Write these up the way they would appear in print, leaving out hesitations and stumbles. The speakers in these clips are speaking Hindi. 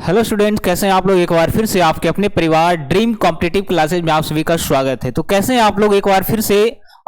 हेलो स्टूडेंट्स, कैसे हैं आप लोग। एक बार फिर से आपके अपने परिवार ड्रीम कॉम्पिटिटिव क्लासेज में आप सभी का स्वागत है। तो कैसे हैं आप लोग। एक बार फिर से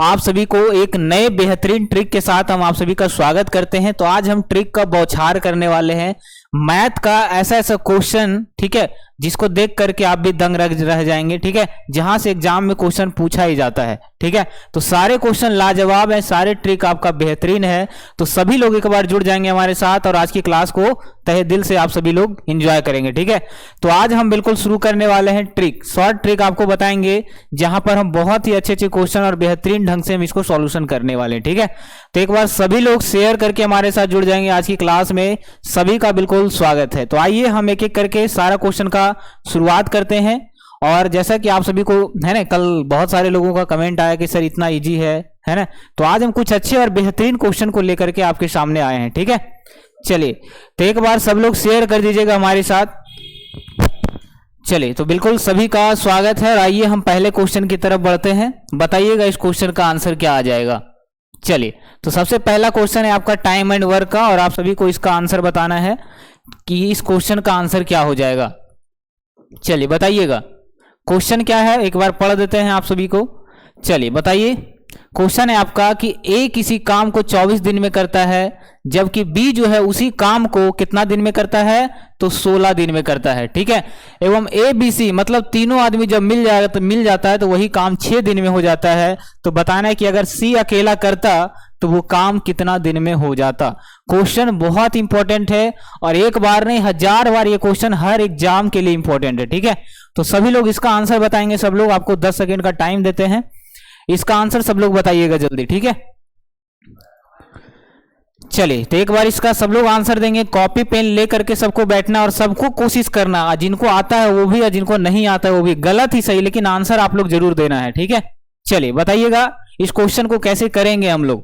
आप सभी को एक नए बेहतरीन ट्रिक के साथ हम आप सभी का स्वागत करते हैं। तो आज हम ट्रिक का बौछार करने वाले हैं, मैथ का ऐसा ऐसा क्वेश्चन, ठीक है, जिसको देख करके आप भी दंग रह जाएंगे, ठीक है, जहां से एग्जाम में क्वेश्चन पूछा ही जाता है, ठीक है। तो सारे क्वेश्चन लाजवाब है, सारे ट्रिक आपका बेहतरीन है। तो सभी लोग एक बार जुड़ जाएंगे हमारे साथ और आज की क्लास को तहे दिल से आप सभी लोग एंजॉय करेंगे, ठीक है। तो आज हम बिल्कुल शुरू करने वाले हैं ट्रिक, शॉर्ट ट्रिक आपको बताएंगे, जहां पर हम बहुत ही अच्छे अच्छे क्वेश्चन और बेहतरीन ढंग से हम इसको सॉल्यूशन करने वाले हैं, ठीक है। तो एक बार सभी लोग शेयर करके हमारे साथ जुड़ जाएंगे आज की क्लास में। सभी का बिल्कुल स्वागत है। तो आइए हम एक एक करके सारा क्वेश्चन का शुरुआत करते हैं। और जैसा कि आप सभी को है ना, कल बहुत सारे लोगों का कमेंट आया कि सर इतना इजी है ना। तो आज हम कुछ अच्छे और बेहतरीन क्वेश्चन को लेकर के आपके सामने आए हैं, ठीक है। चलिए, तो एक बार सब लोग शेयर कर दीजिएगा हमारे साथ। चलिए, तो बिल्कुल सभी का स्वागत है। आइए हम पहले क्वेश्चन की तरफ बढ़ते हैं। बताइएगा इस क्वेश्चन का आंसर क्या आ जाएगा। चलिए, तो सबसे पहला क्वेश्चन है आपका टाइम एंड वर्क का, और आप सभी को इसका आंसर बताना है कि इस क्वेश्चन का आंसर क्या हो जाएगा। चलिए बताइएगा क्वेश्चन क्या है, एक बार पढ़ देते हैं आप सभी को। चलिए बताइए, क्वेश्चन है आपका कि ए किसी काम को 24 दिन में करता है, जबकि बी जो है उसी काम को कितना दिन में करता है, तो 16 दिन में करता है, ठीक है। एवं ए बी सी मतलब तीनों आदमी जब मिल जाता है तो वही काम 6 दिन में हो जाता है। तो बताना है कि अगर सी अकेला करता तो वो काम कितना दिन में हो जाता। क्वेश्चन बहुत इंपॉर्टेंट है और एक बार नहीं 1000 बार ये क्वेश्चन हर एग्जाम के लिए इंपॉर्टेंट है, ठीक है। तो सभी लोग इसका आंसर बताएंगे। सब लोग आपको 10 सेकेंड का टाइम देते हैं, इसका आंसर सब लोग बताइएगा जल्दी, ठीक है। चलिए, तो एक बार इसका सब लोग आंसर देंगे। कॉपी पेन लेकर के सबको बैठना और सबको कोशिश करना, जिनको आता है वो भी और जिनको नहीं आता है वो भी, गलत ही सही लेकिन आंसर आप लोग जरूर देना है, ठीक है। चलिए बताइएगा इस क्वेश्चन को कैसे करेंगे हम लोग।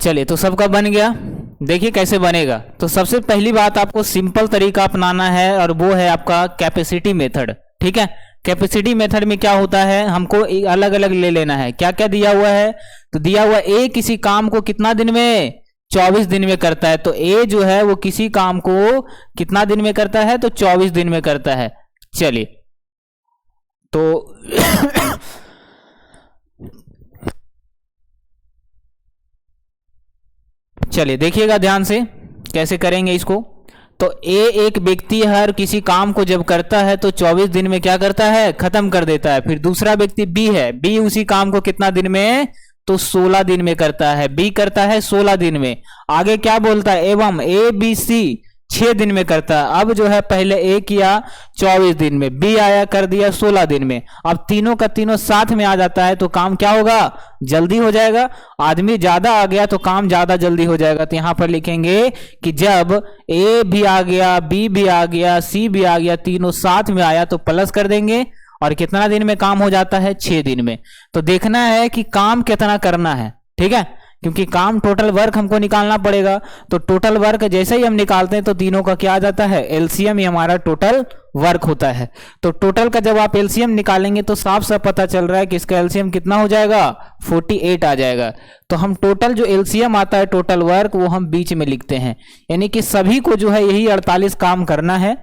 चलिए, तो सबका बन गया। देखिए कैसे बनेगा। तो सबसे पहली बात आपको सिंपल तरीका अपनाना है और वो है आपका कैपेसिटी मेथड, ठीक है। कैपेसिटी मेथड में क्या होता है, हमको अलग अलग ले लेना है। क्या क्या दिया हुआ है, तो दिया हुआ ए किसी काम को कितना दिन में, 24 दिन में करता है। तो ए जो है वो किसी काम को कितना दिन में करता है, तो 24 दिन में करता है। चलिए तो चलिए देखिएगा ध्यान से कैसे करेंगे इसको। तो ए एक व्यक्ति हर किसी काम को जब करता है तो 24 दिन में क्या करता है, खत्म कर देता है। फिर दूसरा व्यक्ति बी है, बी उसी काम को कितना दिन में, तो 16 दिन में करता है। बी करता है 16 दिन में। आगे क्या बोलता है, एवं ए बी सी 6 दिन में करता है। अब जो है पहले ए किया 24 दिन में, बी आया कर दिया 16 दिन में। अब तीनों का तीनों साथ में आ जाता है तो काम क्या होगा, जल्दी हो जाएगा। आदमी ज्यादा आ गया तो काम ज्यादा जल्दी हो जाएगा। तो यहां पर लिखेंगे कि जब ए भी आ गया, बी भी आ गया, सी भी आ गया, तीनों साथ में आया तो प्लस कर देंगे और कितना दिन में काम हो जाता है, 6 दिन में। तो देखना है कि काम कितना करना है, ठीक है, क्योंकि काम टोटल वर्क हमको निकालना पड़ेगा। तो टोटल वर्क जैसे ही हम निकालते हैं तो तीनों का क्या आ जाता है, एलसीएम ही हमारा टोटल वर्क होता है। तो टोटल का जब आप एलसीएम निकालेंगे तो साफ साफ पता चल रहा है कि इसका एलसीएम कितना हो जाएगा, 48 आ जाएगा। तो हम टोटल जो एलसीएम आता है टोटल वर्क वो हम बीच में लिखते हैं, यानी कि सभी को जो है यही 48 काम करना है।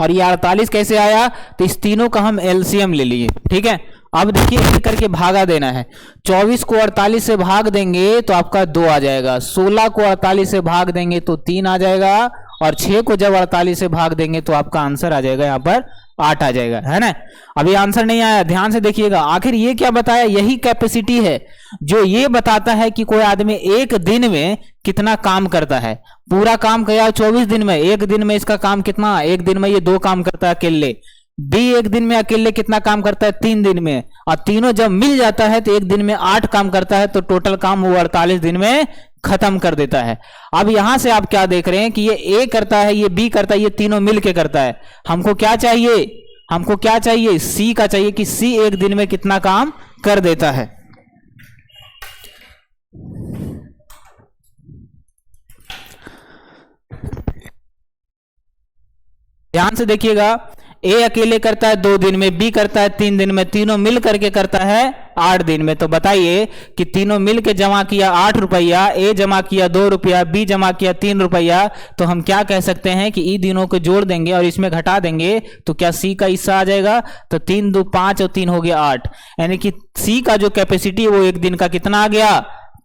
और ये 48 कैसे आया, तो इस तीनों का हम एलसीएम ले लिए, ठीक है। अब देखिए एक करके भागा देना है। 24 को 48 से भाग देंगे तो आपका 2 आ जाएगा। 16 को 48 से भाग देंगे तो 3 आ जाएगा। और 6 को जब 48 से भाग देंगे तो आपका आंसर आ जाएगा यहाँ पर 8 आ जाएगा, है ना। अभी आंसर नहीं आया, ध्यान से देखिएगा। आखिर ये क्या बताया, यही कैपेसिटी है जो ये बताता है कि कोई आदमी एक दिन में कितना काम करता है। पूरा काम किया 24 दिन में, एक दिन में इसका काम कितना, एक दिन में ये 2 काम करता है अकेले। बी एक दिन में अकेले कितना काम करता है, 3 दिन में। और तीनों जब मिल जाता है तो एक दिन में 8 काम करता है। तो टोटल काम वो 48 दिन में खत्म कर देता है। अब यहां से आप क्या देख रहे हैं कि ये ए करता है, ये बी करता है, ये तीनों मिलके करता है। हमको क्या चाहिए, हमको क्या चाहिए, सी का चाहिए कि सी एक दिन में कितना काम कर देता है। ध्यान से देखिएगा, ए अकेले करता है 2 दिन में, बी करता है 3 दिन में, तीनों मिल करके करता है 8 दिन में। तो बताइए कि तीनों मिल के जमा किया 8 रुपया, ए जमा किया 2 रुपया, बी जमा किया 3 रुपया, तो हम क्या कह सकते हैं कि ई दिनों को जोड़ देंगे और इसमें घटा देंगे तो क्या सी का हिस्सा आ जाएगा। तो 3 2 5 और 3 हो गया 8, यानी कि सी का जो कैपेसिटी है वो एक दिन का कितना आ गया,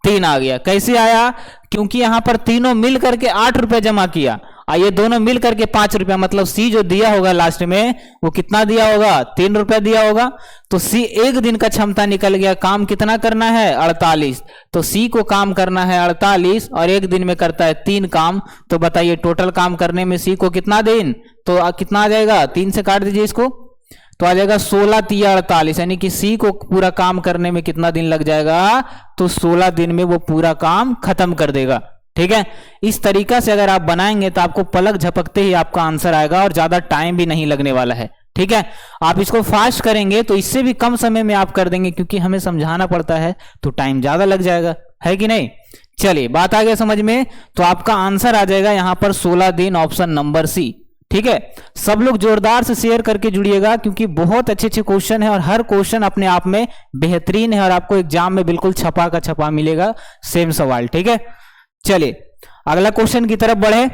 3 आ गया। कैसे आया, क्योंकि यहां पर तीनों मिल करके 8 रुपया जमा किया, ये दोनों मिल करके 5 रुपया, मतलब सी जो दिया होगा लास्ट में वो कितना दिया होगा, 3 रुपया दिया होगा। तो सी एक दिन का क्षमता निकल गया, काम कितना करना है 48। तो सी को काम करना है 48 और एक दिन में करता है 3 काम। तो बताइए टोटल काम करने में सी को कितना दिन, तो कितना आ जाएगा, 3 से काट दीजिए इसको, तो आ जाएगा 16 तिया 48, यानी कि सी को पूरा काम करने में कितना दिन लग जाएगा, तो 16 दिन में वो पूरा काम खत्म कर देगा। ठीक है, इस तरीका से अगर आप बनाएंगे तो आपको पलक झपकते ही आपका आंसर आएगा और ज्यादा टाइम भी नहीं लगने वाला है। ठीक है, आप इसको फास्ट करेंगे तो इससे भी कम समय में आप कर देंगे, क्योंकि हमें समझाना पड़ता है तो टाइम ज्यादा लग जाएगा, है कि नहीं। चलिए बात आ गया समझ में, तो आपका आंसर आ जाएगा यहां पर 16 दिन, ऑप्शन नंबर सी। ठीक है, सब लोग जोरदार से शेयर करके जुड़िएगा, क्योंकि बहुत अच्छे अच्छे क्वेश्चन है और हर क्वेश्चन अपने आप में बेहतरीन है और आपको एग्जाम में बिल्कुल छपा का छपा मिलेगा सेम सवाल। ठीक है, चलिए अगला क्वेश्चन की तरफ बढ़े।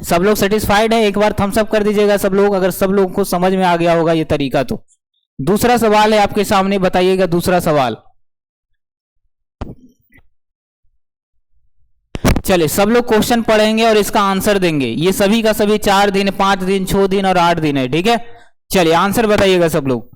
सब लोग सेटिस्फाइड है, एक बार थम्स अप कर दीजिएगा सब लोग, अगर सब लोगों को समझ में आ गया होगा ये तरीका। तो दूसरा सवाल है आपके सामने, बताइएगा दूसरा सवाल। चलिए सब लोग क्वेश्चन पढ़ेंगे और इसका आंसर देंगे। ये सभी का सभी 4 दिन, 5 दिन, 6 दिन और 8 दिन है। ठीक है, चलिए आंसर बताइएगा सब लोग।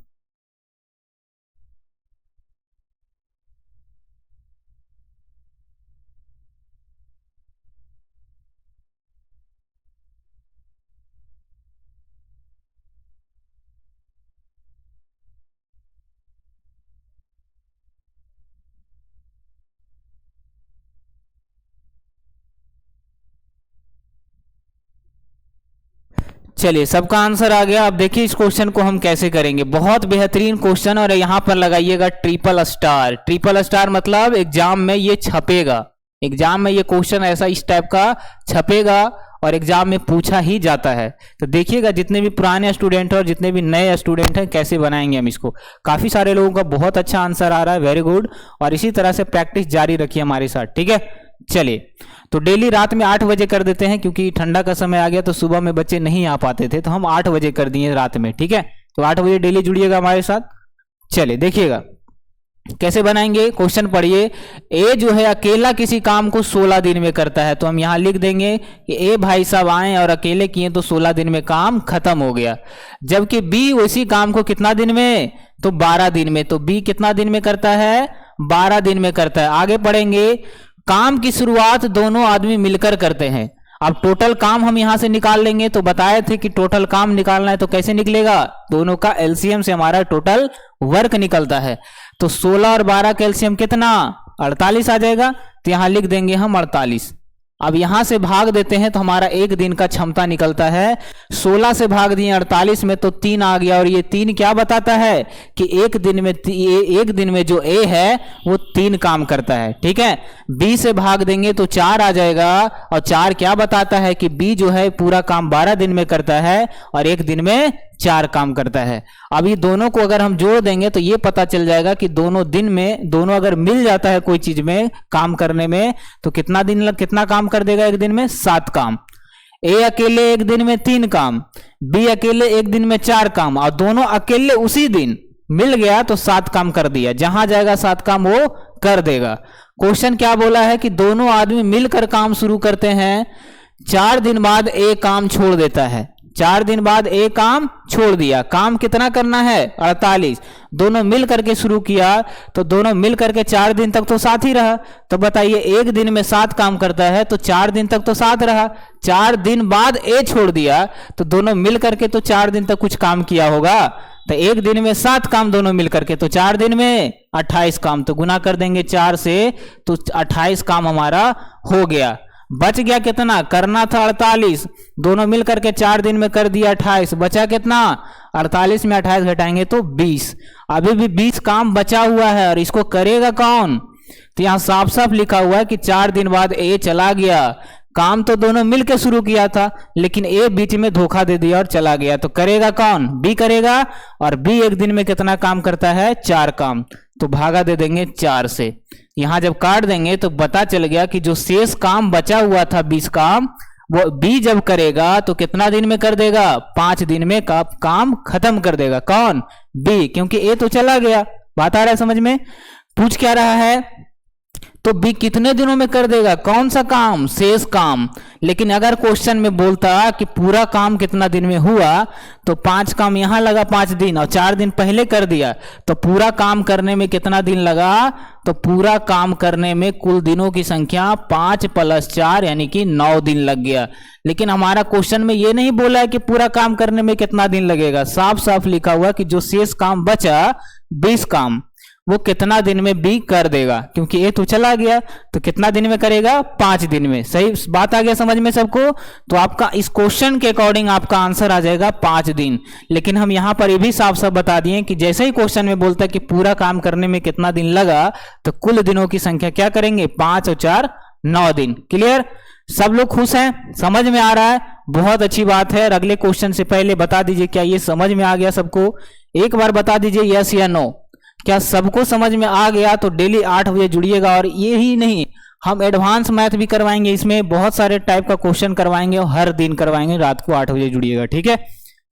चलिए सबका आंसर आ गया। अब देखिए इस क्वेश्चन को हम कैसे करेंगे, बहुत बेहतरीन क्वेश्चन, और यहां पर लगाइएगा ट्रिपल स्टार। ट्रिपल स्टार मतलब एग्जाम में ये छपेगा, एग्जाम में ये क्वेश्चन ऐसा इस टाइप का छपेगा और एग्जाम में पूछा ही जाता है। तो देखिएगा जितने भी पुराने स्टूडेंट हैं और जितने भी नए स्टूडेंट हैं कैसे बनाएंगे हम इसको। काफी सारे लोगों का बहुत अच्छा आंसर आ रहा है, वेरी गुड, और इसी तरह से प्रैक्टिस जारी रखिए हमारे साथ। ठीक है, चलिए तो डेली रात में 8 बजे कर देते हैं, क्योंकि ठंडा का समय आ गया तो सुबह में बच्चे नहीं आ पाते थे, तो हम 8 बजे कर दिए रात में। ठीक है, तो 8 बजे डेली जुड़िएगा हमारे साथ। चलिए देखिएगा कैसे बनाएंगे, क्वेश्चन पढ़िए। ए जो है अकेला किसी काम को 16 दिन में करता है, तो हम यहां लिख देंगे कि ए भाई साहब आए और अकेले किए तो 16 दिन में काम खत्म हो गया। जबकि बी उसी काम को कितना दिन में, तो 12 दिन में। तो बी कितना दिन में करता है, 12 दिन में करता है। आगे पढ़ेंगे, काम की शुरुआत दोनों आदमी मिलकर करते हैं। अब टोटल काम हम यहां से निकाल लेंगे, तो बताए थे कि टोटल काम निकालना है तो कैसे निकलेगा, दोनों का एलसीएम से हमारा टोटल वर्क निकलता है। तो 16 और 12 का एलसीएम कितना, 48 आ जाएगा। तो यहां लिख देंगे हम 48। अब यहां से भाग देते हैं तो हमारा एक दिन का क्षमता निकलता है। 16 से भाग दिए 48 में तो 3 आ गया, और ये 3 क्या बताता है कि एक दिन में जो ए है वो 3 काम करता है। ठीक है, बी से भाग देंगे तो 4 आ जाएगा, और 4 क्या बताता है कि बी जो है पूरा काम 12 दिन में करता है और एक दिन में 4 काम करता है। अब ये दोनों को अगर हम जोड़ देंगे तो ये पता चल जाएगा कि दोनों दिन में, दोनों अगर मिल जाता है कोई चीज में काम करने में, तो कितना काम कर देगा एक दिन में, 7 काम। ए अकेले एक दिन में 3 काम, बी अकेले एक दिन में 4 काम, और दोनों अकेले उसी दिन मिल गया तो 7 काम कर दिया। जहां जाएगा 7 काम वो कर देगा। क्वेश्चन क्या बोला है कि दोनों आदमी मिलकर काम शुरू करते हैं, 4 दिन बाद ए काम छोड़ देता है। 4 दिन बाद ए काम छोड़ दिया, काम कितना करना है, 48। दोनों मिल करके शुरू किया तो दोनों मिल करके 4 दिन तक तो साथ ही रहा। तो बताइए एक दिन में 7 काम करता है तो 4 दिन तक तो साथ रहा। 4 दिन बाद ए छोड़ दिया तो दोनों मिल करके तो 4 दिन तक कुछ काम किया होगा। तो एक दिन में 7 काम दोनों मिल करके, तो 4 दिन में 28 काम। तो गुना कर देंगे 4 से तो 28 काम हमारा हो गया। बच गया कितना, करना था 48, दोनों मिल करके 4 दिन में कर दिया 28, बचा कितना, 48 में 28 घटाएंगे तो 20। अभी भी 20 काम बचा हुआ है और इसको करेगा कौन, तो यहां साफ साफ लिखा हुआ है कि 4 दिन बाद ए चला गया, काम तो दोनों मिलकर शुरू किया था, लेकिन ए बीच में धोखा दे दिया और चला गया, तो करेगा कौन? बी करेगा। और बी एक दिन में कितना काम करता है? 4 काम, तो भागा दे देंगे 4 से। यहां जब काट देंगे तो पता चल गया कि जो शेष काम बचा हुआ था 20 काम, वो बी जब करेगा तो कितना दिन में कर देगा? 5 दिन में काम खत्म कर देगा। कौन? बी, क्योंकि ए तो चला गया। बात आ रहा है समझ में? पूछ क्या रहा है? तो बी कितने दिनों में कर देगा? कौन सा काम? शेष काम। लेकिन अगर क्वेश्चन में बोलता कि पूरा काम कितना दिन में हुआ, तो 5 काम यहां लगा 5 दिन और 4 दिन पहले कर दिया, तो पूरा काम करने में कितना दिन लगा? तो पूरा काम करने में कुल दिनों की संख्या 5 + 4 यानी कि 9 दिन लग गया। लेकिन हमारा क्वेश्चन में ये नहीं बोला है कि पूरा काम करने में कितना दिन लगेगा, साफ साफ लिखा हुआ कि जो शेष काम बचा 20 काम, वो कितना दिन में बी कर देगा, क्योंकि ए तो चला गया, तो कितना दिन में करेगा? 5 दिन में। सही बात आ गया समझ में सबको? तो आपका इस क्वेश्चन के अकॉर्डिंग आपका आंसर आ जाएगा 5 दिन। लेकिन हम यहां पर ये भी साफ साफ बता दिए कि जैसे ही क्वेश्चन में बोलता है कि पूरा काम करने में कितना दिन लगा, तो कुल दिनों की संख्या क्या करेंगे? 5 और 4 9 दिन। क्लियर? सब लोग खुश हैं? समझ में आ रहा है? बहुत अच्छी बात है। अगले क्वेश्चन से पहले बता दीजिए क्या ये समझ में आ गया सबको? एक बार बता दीजिए यस या नो। क्या सबको समझ में आ गया? तो डेली 8 बजे जुड़िएगा। और ये ही नहीं, हम एडवांस मैथ भी करवाएंगे, इसमें बहुत सारे टाइप का क्वेश्चन करवाएंगे और हर दिन करवाएंगे। रात को 8 बजे जुड़िएगा, ठीक है?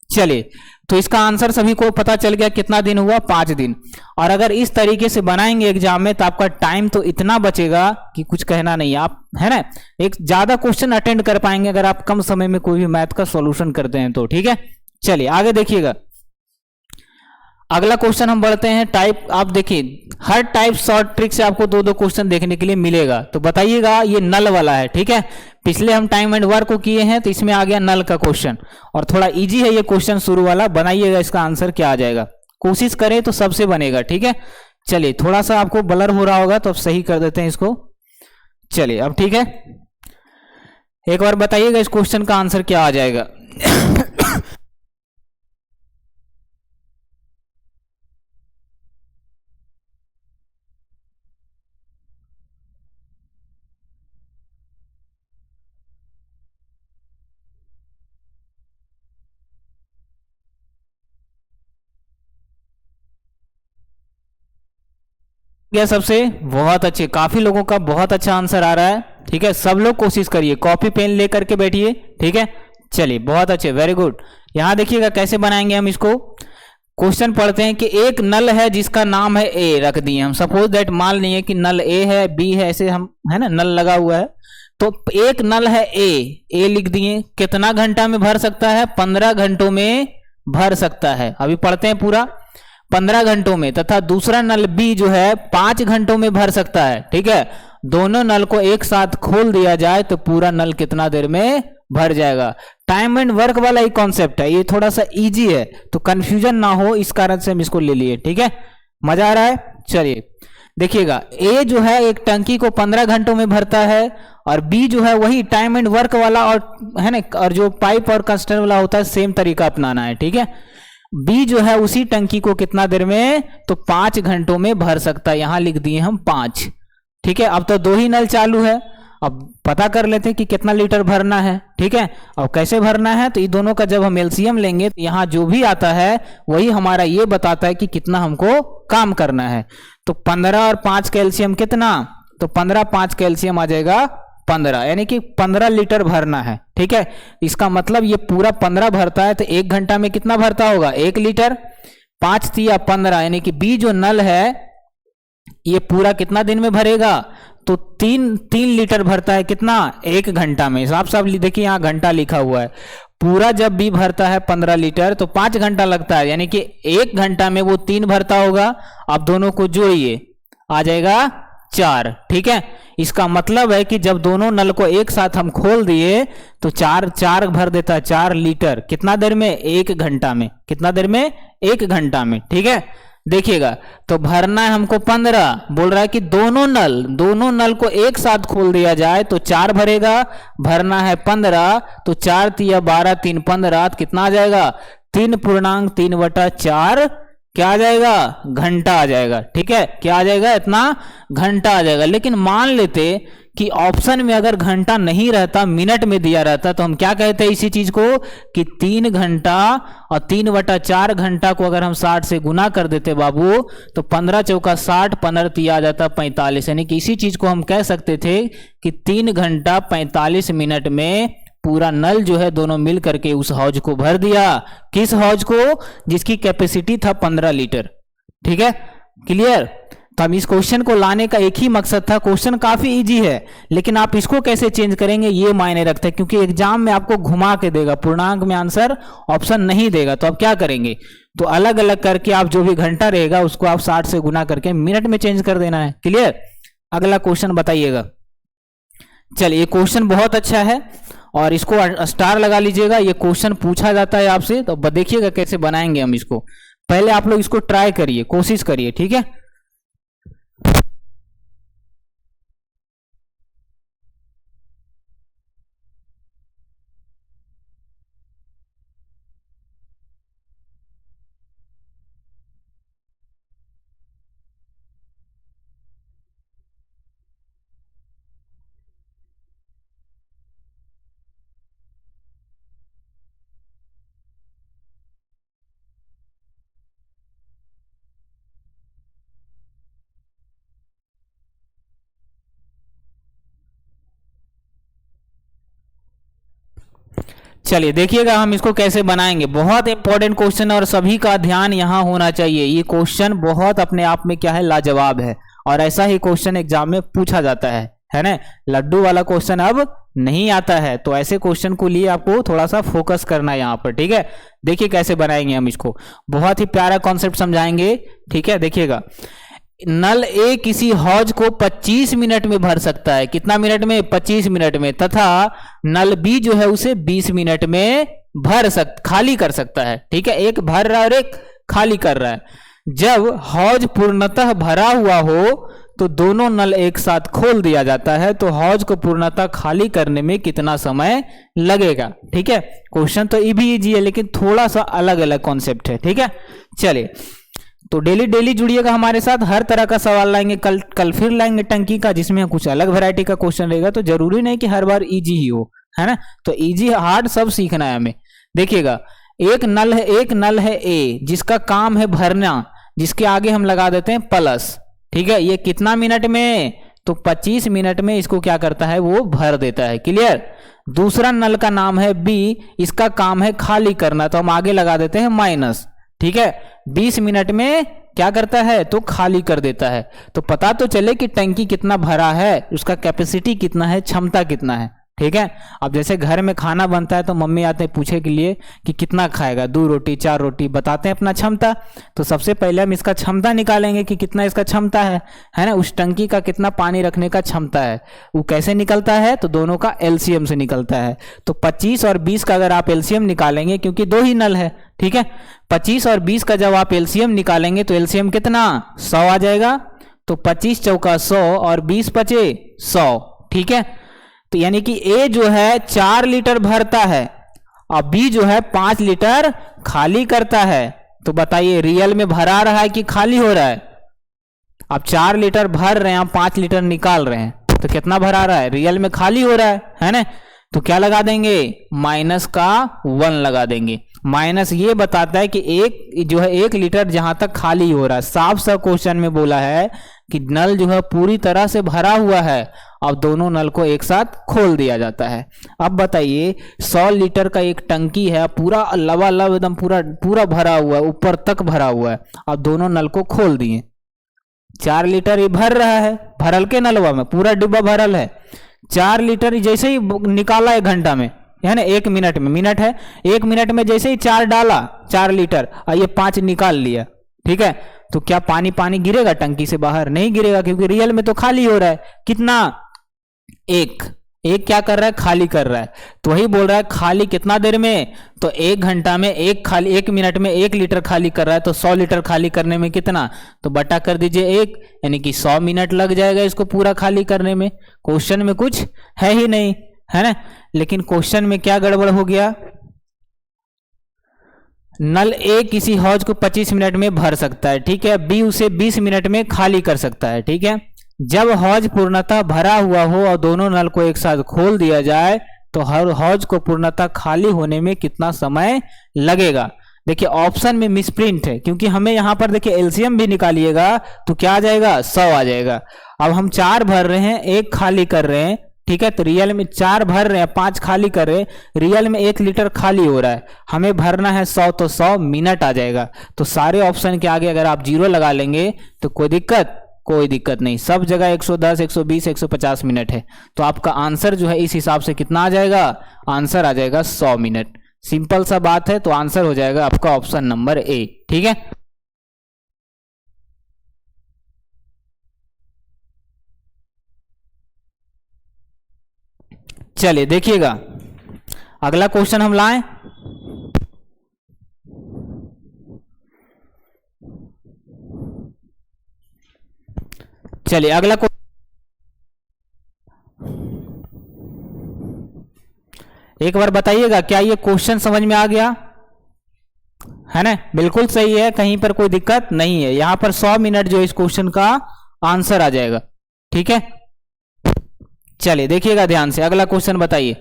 चलिए, तो इसका आंसर सभी को पता चल गया कितना दिन हुआ? 5 दिन। और अगर इस तरीके से बनाएंगे एग्जाम में तो आपका टाइम तो इतना बचेगा कि कुछ कहना नहीं। आप है ना, एक ज्यादा क्वेश्चन अटेंड कर पाएंगे अगर आप कम समय में कोई भी मैथ का सॉल्यूशन करते हैं तो, ठीक है? चलिए आगे देखिएगा। अगला क्वेश्चन हम बढ़ते हैं। टाइप, आप देखिए हर टाइप शॉर्ट ट्रिक से आपको 2-2 क्वेश्चन देखने के लिए मिलेगा, तो बताइएगा। ये नल वाला है, ठीक है? पिछले हम टाइम एंड वर्क को किए हैं, तो इसमें आ गया नल का क्वेश्चन, और थोड़ा इजी है ये क्वेश्चन शुरू वाला। बनाइएगा, इसका आंसर क्या आ जाएगा। कोशिश करें तो सबसे बनेगा, ठीक है? चलिए, थोड़ा सा आपको ब्लर हो रहा होगा तो अब सही कर देते हैं इसको। चलिए अब ठीक है, एक बार बताइएगा इस क्वेश्चन का आंसर क्या आ जाएगा। क्या सबसे? बहुत अच्छे, काफी लोगों का बहुत अच्छा आंसर आ रहा है, ठीक है? सब लोग कोशिश करिए, कॉपी पेन लेकर के बैठिए, ठीक है? चलिए बहुत अच्छे, वेरी गुड। यहां देखिएगा कैसे बनाएंगे हम इसको। क्वेश्चन पढ़ते हैं कि एक नल है जिसका नाम है ए, रख दिए हम। सपोज दैट मान लिए कि नल ए है, बी है, ऐसे हम है ना, नल लगा हुआ है। तो एक नल है ए लिख दिए। कितना घंटा में भर सकता है? 15 घंटों में भर सकता है। अभी पढ़ते हैं पूरा। 15 घंटों में। तथा दूसरा नल बी जो है 5 घंटों में भर सकता है, ठीक है? दोनों नल को एक साथ खोल दिया जाए तो पूरा नल कितना देर में भर जाएगा। टाइम एंड वर्क वाला ही कॉन्सेप्ट है, ये थोड़ा सा इजी है, तो कंफ्यूजन ना हो इस कारण से हम इसको ले लिए, ठीक है? मजा आ रहा है? चलिए देखिएगा, ए जो है एक टंकी को 15 घंटों में भरता है, और बी जो है वही टाइम एंड वर्क वाला और है ना, और जो पाइप और कंस्ट्रक्शन वाला होता है सेम तरीका अपनाना है, ठीक है? बी जो है उसी टंकी को कितना देर में? तो 5 घंटों में भर सकता है। यहां लिख दिए हम 5, ठीक है? अब तो 2 ही नल चालू है, अब पता कर लेते हैं कि कितना लीटर भरना है, ठीक है? और कैसे भरना है, तो ये दोनों का जब हम एलसीएम लेंगे तो यहाँ जो भी आता है वही हमारा ये बताता है कि कितना हमको काम करना है। तो 15 और 5 का एलसीएम कितना? तो 15 5 का एलसीएम आ जाएगा 15, यानी कि 15 लीटर भरना है, ठीक है? इसका मतलब ये पूरा 15 भरता है, तो 1 घंटा में कितना भरता होगा? 1 लीटर। 5 तिया 15, यानी कि बी जो नल है ये पूरा कितना दिन में भरेगा? तो 3 लीटर भरता है, कितना? 1 घंटा में। साफ साफ देखिए यहाँ घंटा लिखा हुआ है। पूरा जब बी भरता है 15 लीटर तो 5 घंटा लगता है, यानी कि 1 घंटा में वो 3 भरता होगा। आप दोनों को जोड़िए, आ जाएगा 4, ठीक है? इसका मतलब है कि जब दोनों नल को एक साथ हम खोल दिए तो 4 भर देता है 4 लीटर। कितना देर में? 1 घंटा में। कितना देर में? 1 घंटा में, ठीक है? देखिएगा, तो भरना है हमको 15। बोल रहा है कि दोनों नल को एक साथ खोल दिया जाए तो 4 भरेगा। भरना है 15, तो 4 तिया 12 3 15, कितना आ जाएगा? 3.3/4 क्या आ जाएगा? घंटा आ जाएगा, ठीक है? क्या आ जाएगा? इतना घंटा आ जाएगा। लेकिन मान लेते कि ऑप्शन में अगर घंटा नहीं रहता, मिनट में दिया रहता, तो हम क्या कहते हैं इसी चीज को कि 3 घंटा और 3/4 घंटा को अगर हम 60 से गुना कर देते बाबू, तो 15 चौका 60, 15 तिया आ जाता 45। यानी कि इसी चीज को हम कह सकते थे कि 3 घंटा 45 मिनट में पूरा नल जो है दोनों मिल करके उस हौज को भर दिया। किस हौज को? जिसकी कैपेसिटी था 15 लीटर। ठीक है, क्लियर। तो हम इस क्वेश्चन को लाने का एक ही मकसद था। क्वेश्चन काफी इजी है, लेकिन आप इसको कैसे चेंज करेंगे ये मायने रखता है, क्योंकि एग्जाम में आपको घुमा के देगा, पूर्णांक में आंसर ऑप्शन नहीं देगा। तो आप क्या करेंगे, तो अलग अलग करके आप जो भी घंटा रहेगा उसको आप 60 से गुना करके मिनट में चेंज कर देना है। क्लियर। अगला क्वेश्चन बताइएगा। चलिए, क्वेश्चन बहुत अच्छा है और इसको स्टार लगा लीजिएगा। ये क्वेश्चन पूछा जाता है आपसे, तो देखिएगा कैसे बनाएंगे हम इसको। पहले आप लोग इसको ट्राई करिए, कोशिश करिए। ठीक है, चलिए देखिएगा हम इसको कैसे बनाएंगे। बहुत इंपॉर्टेंट क्वेश्चन है और सभी का ध्यान यहां होना चाहिए। ये क्वेश्चन बहुत अपने आप में क्या है, लाजवाब है, और ऐसा ही क्वेश्चन एग्जाम में पूछा जाता है ना। लड्डू वाला क्वेश्चन अब नहीं आता है, तो ऐसे क्वेश्चन को लिए आपको थोड़ा सा फोकस करना है यहाँ पर। ठीक है, देखिए कैसे बनाएंगे हम इसको। बहुत ही प्यारा कॉन्सेप्ट समझाएंगे। ठीक है, देखिएगा। नल ए किसी हौज को 25 मिनट में भर सकता है। कितना मिनट में? 25 मिनट में। तथा नल बी जो है उसे 20 मिनट में खाली कर सकता है। ठीक है, एक भर रहा है और एक खाली कर रहा है। जब हौज पूर्णतः भरा हुआ हो तो दोनों नल एक साथ खोल दिया जाता है, तो हौज को पूर्णतः खाली करने में कितना समय लगेगा। ठीक है, क्वेश्चन तो ये भी इजी है, लेकिन थोड़ा सा अलग अलग कॉन्सेप्ट है। ठीक है, चलिए तो डेली डेली जुड़िएगा हमारे साथ। हर तरह का सवाल लाएंगे। कल फिर लाएंगे टंकी का, जिसमें कुछ अलग वैरायटी का क्वेश्चन रहेगा। तो जरूरी नहीं कि हर बार इजी ही हो, है ना। तो इजी हार्ड सब सीखना है हमें। देखिएगा, एक नल है ए, जिसका काम है भरना, जिसके आगे हम लगा देते हैं प्लस। ठीक है, ये कितना मिनट में? तो 25 मिनट में इसको क्या करता है, वो भर देता है। क्लियर। दूसरा नल का नाम है बी, इसका काम है खाली करना, तो हम आगे लगा देते हैं माइनस। ठीक है, 20 मिनट में क्या करता है, तो खाली कर देता है। तो पता तो चले कि टंकी कितना भरा है, उसका कैपेसिटी कितना है, क्षमता कितना है। ठीक है, अब जैसे घर में खाना बनता है तो मम्मी आते हैं पूछे के लिए कि कितना खाएगा, 2 रोटी 4 रोटी, बताते हैं अपना क्षमता। तो सबसे पहले हम इसका क्षमता निकालेंगे कि कितना इसका क्षमता है ना। उस टंकी का कितना पानी रखने का क्षमता है, वो कैसे निकलता है, तो दोनों का एलसीएम से निकलता है। तो 25 और 20 का अगर आप एलसीएम निकालेंगे, क्योंकि 2 ही नल है। ठीक है, 25 और 20 का जब आप एलसीएम निकालेंगे तो एलसीएम कितना, 100 आ जाएगा। तो 25 चौका 100 और 20 बचे 100। ठीक है, तो यानी कि ए जो है 4 लीटर भरता है और बी जो है 5 लीटर खाली करता है। तो बताइए रियल में भरा रहा है कि खाली हो रहा है? आप 4 लीटर भर रहे हैं, आप 5 लीटर निकाल रहे हैं, तो कितना भरा रहा है? रियल में खाली हो रहा है ना। तो क्या लगा देंगे, माइनस का 1 लगा देंगे। माइनस ये बताता है कि एक जो है 1 लीटर जहां तक खाली हो रहा है। साफ साफ क्वेश्चन में बोला है कि नल जो है पूरी तरह से भरा हुआ है, अब दोनों नल को एक साथ खोल दिया जाता है। अब बताइए 100 लीटर का एक टंकी है, पूरा लबालब एकदम पूरा भरा हुआ है, ऊपर तक भरा हुआ है। अब दोनों नल को खोल दिए, 4 लीटर ये भर रहा है, भरल के नलवा में पूरा डिब्बा भरल है। 4 लीटर जैसे ही निकाला 1 घंटा में, है ना, 1 मिनट में, मिनट है 1 मिनट में जैसे ही 4 डाला, 4 लीटर, और ये 5 निकाल लिया। ठीक है, तो क्या पानी गिरेगा टंकी से बाहर? नहीं गिरेगा, क्योंकि रियल में तो खाली हो रहा है। कितना? एक क्या कर रहा है, खाली कर रहा है। तो वही बोल रहा है खाली कितना देर में, तो 1 घंटा में 1 मिनट में 1 लीटर खाली कर रहा है, तो 100 लीटर खाली करने में कितना, तो बटा कर दीजिए 1, यानी कि 100 मिनट लग जाएगा इसको पूरा खाली करने में। क्वेश्चन में कुछ है ही नहीं, है ना। लेकिन क्वेश्चन में क्या गड़बड़ हो गया, नल ए किसी हौज को 25 मिनट में भर सकता है। ठीक है, बी उसे 20 मिनट में खाली कर सकता है। ठीक है, जब हौज पूर्णतः भरा हुआ हो और दोनों नल को एक साथ खोल दिया जाए तो हर हौज को पूर्णतः खाली होने में कितना समय लगेगा। देखिए ऑप्शन में मिसप्रिंट है, क्योंकि हमें यहाँ पर देखिए एलसीएम भी निकालिएगा तो क्या आ जाएगा, 100 आ जाएगा। अब हम 4 भर रहे हैं, 1 खाली कर रहे हैं, ठीक है। तो रियल में 4 भर रहे हैं, 5 खाली कर रहे हैं, रियल में 1 लीटर खाली हो रहा है, हमें भरना है 100, तो 100 मिनट आ जाएगा। तो सारे ऑप्शन के आगे अगर आप 0 लगा लेंगे तो कोई दिक्कत नहीं, सब जगह 110, 120, 150 मिनट है। तो आपका आंसर जो है इस हिसाब से कितना आ जाएगा, आंसर आ जाएगा 100 मिनट। सिंपल सा बात है, तो आंसर हो जाएगा आपका ऑप्शन नंबर ए, ठीक है। चलिए देखिएगा अगला क्वेश्चन हम लाएं। चलिए अगला एक बार बताइएगा, क्या ये क्वेश्चन समझ में आ गया है ना? बिल्कुल सही है, कहीं पर कोई दिक्कत नहीं है। यहां पर 100 मिनट जो इस क्वेश्चन का आंसर आ जाएगा, ठीक है। चलिए देखिएगा ध्यान से, अगला क्वेश्चन बताइए।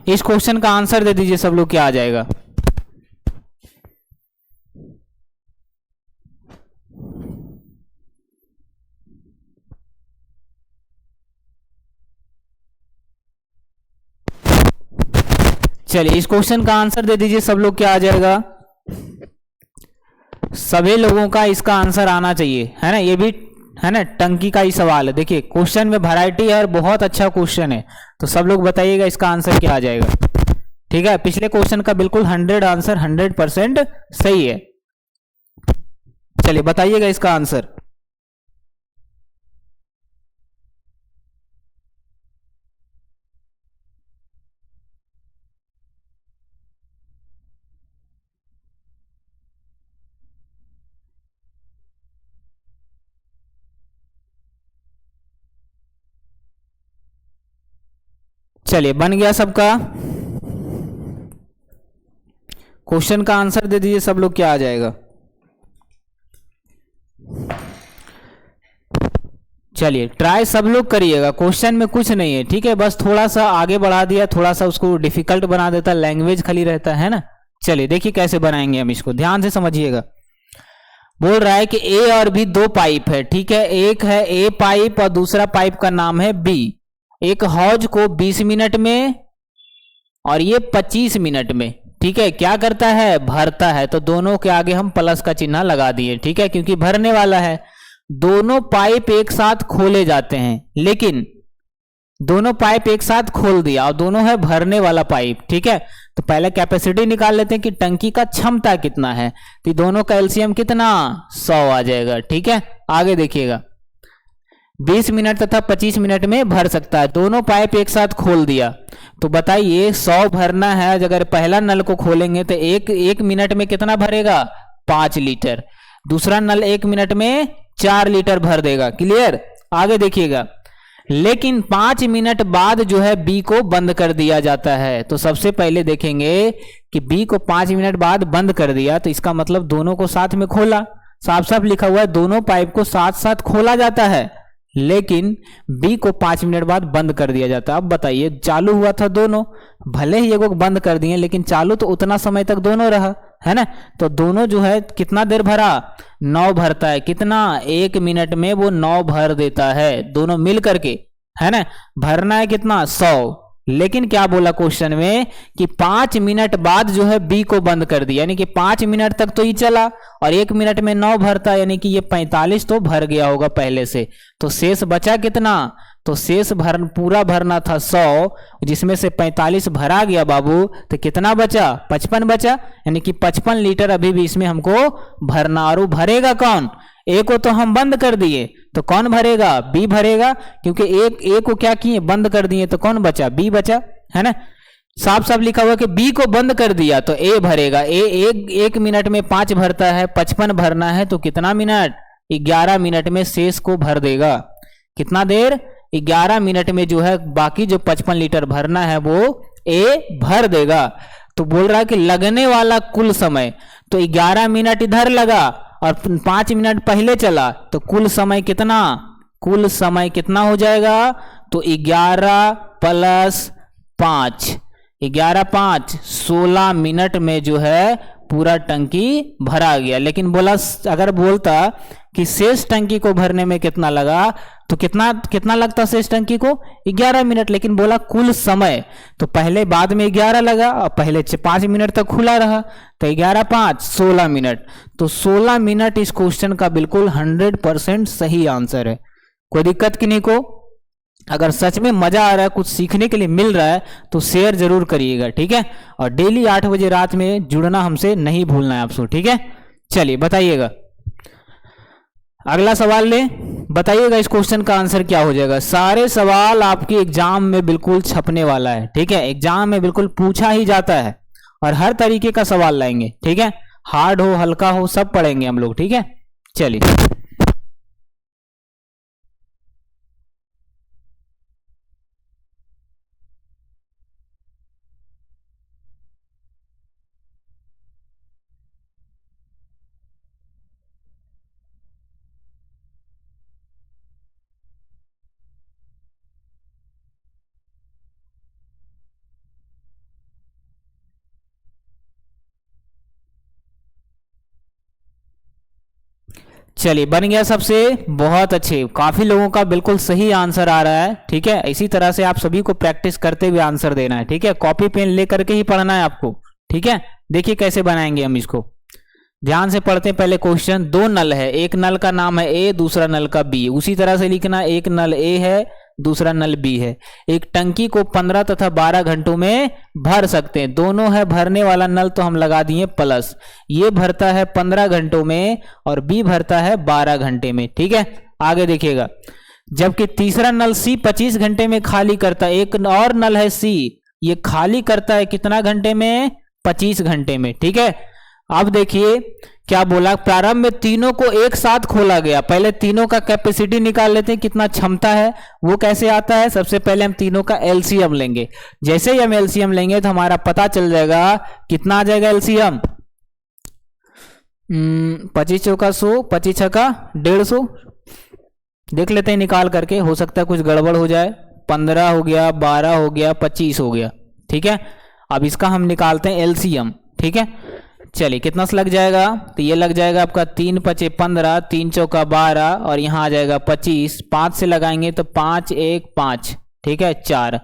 इस क्वेश्चन का आंसर दे दीजिए सब लोग, क्या आ जाएगा। चलिए इस क्वेश्चन का आंसर दे दीजिए सब लोग, क्या आ जाएगा। सभी लोगों का इसका आंसर आना चाहिए, है ना। ये भी है ना टंकी का ही सवाल है। देखिए क्वेश्चन में वैरायटी है और बहुत अच्छा क्वेश्चन है, तो सब लोग बताइएगा इसका आंसर क्या आ जाएगा, ठीक है। पिछले क्वेश्चन का बिल्कुल 100 आंसर 100% सही है। चलिए बताइएगा इसका आंसर। चलिए बन गया सबका, क्वेश्चन का आंसर दे दीजिए सब लोग, क्या आ जाएगा। चलिए ट्राई सब लोग करिएगा, क्वेश्चन में कुछ नहीं है, ठीक है। बस थोड़ा सा आगे बढ़ा दिया, थोड़ा सा उसको डिफिकल्ट बना देता, लैंग्वेज खाली रहता है ना। चलिए देखिए कैसे बनाएंगे हम इसको, ध्यान से समझिएगा। बोल रहा है कि ए और बी 2 पाइप है, ठीक है। एक है ए पाइप और दूसरा पाइप का नाम है बी। एक हौज को 20 मिनट में और ये 25 मिनट में, ठीक है, क्या करता है, भरता है। तो दोनों के आगे हम प्लस का चिन्ह लगा दिए, ठीक है, क्योंकि भरने वाला है। दोनों पाइप एक साथ खोले जाते हैं, लेकिन दोनों पाइप एक साथ खोल दिया और दोनों है भरने वाला पाइप, ठीक है। तो पहले कैपेसिटी निकाल लेते हैं कि टंकी का क्षमता कितना है। तो दोनों का एलसीएम कितना, 100 आ जाएगा, ठीक है। आगे देखिएगा, 20 मिनट तथा 25 मिनट में भर सकता है। दोनों पाइप एक साथ खोल दिया, तो बताइए 100 भरना है। अगर पहला नल को खोलेंगे तो एक मिनट में कितना भरेगा, 5 लीटर। दूसरा नल 1 मिनट में 4 लीटर भर देगा, क्लियर। आगे देखिएगा, लेकिन 5 मिनट बाद जो है बी को बंद कर दिया जाता है। तो सबसे पहले देखेंगे कि बी को 5 मिनट बाद बंद कर दिया, तो इसका मतलब दोनों को साथ में खोला। साफ साफ लिखा हुआ है दोनों पाइप को साथ साथ खोला जाता है, लेकिन बी को 5 मिनट बाद बंद कर दिया जाता है। अब बताइए, चालू हुआ था दोनों, भले ही एगो बंद कर दिए, लेकिन चालू तो उतना समय तक दोनों रहा, है ना। तो दोनों जो है कितना देर भरा, 9 भरता है। कितना, 1 मिनट में वो 9 भर देता है, दोनों मिल करके, है ना। भरना है कितना, 100। लेकिन क्या बोला क्वेश्चन में कि 5 मिनट बाद जो है बी को बंद कर दिया, यानी कि 5 मिनट तक तो ही चला और 1 मिनट में 9 भरता, यानी कि ये 45 तो भर गया होगा पहले से। तो शेष बचा कितना, तो शेष पूरा भरना था 100, जिसमें से 45 भरा गया बाबू, तो कितना बचा, 55 बचा। यानी कि 55 लीटर अभी भी इसमें हमको भरना। और वो भरेगा कौन, ए को तो हम बंद कर दिए, तो कौन भरेगा, बी भरेगा, क्योंकि ए को क्या किए, बंद कर दिए, तो कौन बचा, बी बचा, है ना। साफ साफ लिखा हुआ कि बी को बंद कर दिया तो ए भरेगा। एक मिनट में 5 भरता है, 55 भरना है, तो कितना मिनट, 11 मिनट में शेष को भर देगा। कितना देर, 11 मिनट में जो है बाकी जो 55 लीटर भरना है वो ए भर देगा। तो बोल रहा है कि लगने वाला कुल समय, तो 11 मिनट इधर लगा और 5 मिनट पहले चला तो कुल समय कितना हो जाएगा? तो 11 प्लस 5, 11 5 16 मिनट में जो है पूरा टंकी भरा गया। लेकिन अगर बोलता कि शेष टंकी को भरने में कितना लगा, तो कितना लगता शेष टंकी को? 11 मिनट। लेकिन बोला कुल समय, तो पहले बाद में 11 लगा और पहले 5 मिनट तक खुला रहा, तो 11 5 16 मिनट। तो 16 मिनट इस क्वेश्चन का बिल्कुल 100% सही आंसर है। कोई दिक्कत कि नहीं को? अगर सच में मजा आ रहा है, कुछ सीखने के लिए मिल रहा है, तो शेयर जरूर करिएगा, ठीक है। और डेली 8 बजे रात में जुड़ना हमसे नहीं भूलना है आपको, ठीक है। चलिए बताइएगा, अगला सवाल ले, बताइएगा इस क्वेश्चन का आंसर क्या हो जाएगा। सारे सवाल आपके एग्जाम में बिल्कुल छपने वाला है, ठीक है। एग्जाम में बिल्कुल पूछा ही जाता है और हर तरीके का सवाल लाएंगे, ठीक है। हार्ड हो हल्का हो सब पढ़ेंगे हम लोग, ठीक है। चलिए चलिए, बन गया सबसे, बहुत अच्छे। काफी लोगों का बिल्कुल सही आंसर आ रहा है, ठीक है। इसी तरह से आप सभी को प्रैक्टिस करते हुए आंसर देना है, ठीक है। कॉपी पेन लेकर के ही पढ़ना है आपको, ठीक है। देखिए कैसे बनाएंगे हम इसको, ध्यान से पढ़ते हैं। पहले क्वेश्चन, 2 नल है, एक नल का नाम है ए, दूसरा नल का बी। उसी तरह से लिखना, एक नल ए है, दूसरा नल बी है। एक टंकी को 15 तथा 12 घंटों में भर सकते हैं। दोनों है भरने वाला नल, तो हम लगा दिए प्लस। ये भरता है 15 घंटों में और बी भरता है 12 घंटे में, ठीक है। आगे देखिएगा, जबकि तीसरा नल सी 25 घंटे में खाली करता है। एक और नल है सी, ये खाली करता है कितना घंटे में? 25 घंटे में, ठीक है। अब देखिए क्या बोला, प्रारंभ में तीनों को एक साथ खोला गया। पहले तीनों का कैपेसिटी निकाल लेते हैं, कितना क्षमता है। वो कैसे आता है? सबसे पहले हम तीनों का एलसीएम लेंगे। जैसे ही हम एलसीएम लेंगे तो हमारा पता चल जाएगा कितना आ जाएगा एलसीएम। 25 चौका 100, 25 छक्का 150। देख लेते हैं निकाल करके, हो सकता है कुछ गड़बड़ हो जाए। 15 हो गया, 12 हो गया, 25 हो गया, ठीक है। अब इसका हम निकालते हैं एलसीएम, ठीक है। चलिए कितना से लग जाएगा? तो ये लग जाएगा आपका 3 5 15, 3 चौका 12 और यहाँ आ जाएगा 25। 5 से लगाएंगे तो 5 1 5, ठीक है, 4।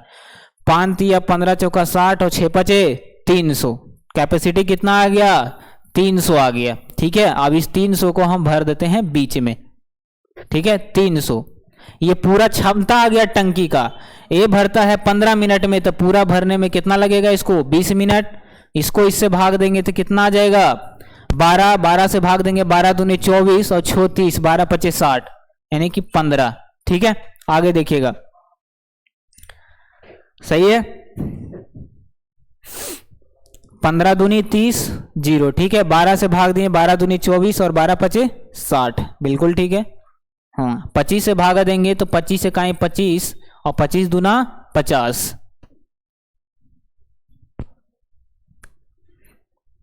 5 तिया 15 चौका 60 और 6 5 300। कैपेसिटी कितना आ गया? 300 आ गया, ठीक है। अब इस 300 को हम भर देते हैं बीच में, ठीक है। 300 ये पूरा क्षमता आ गया टंकी का। ए भरता है 15 मिनट में, तो पूरा भरने में कितना लगेगा इसको? 20 मिनट। इसको इससे भाग देंगे तो कितना आ जाएगा? 12, 12 से भाग देंगे, 12 दूनी 24 और 6 30, 12 25 60, यानी कि 15, ठीक है। आगे देखिएगा, सही है। 15 दूनी 30 0, ठीक है। 12 से भाग दिए, 12 दूनी 24 और 12 25 60, बिल्कुल ठीक है। हाँ, 25 से भागा देंगे तो 25 से कहीं 25 और 25 दूना 50।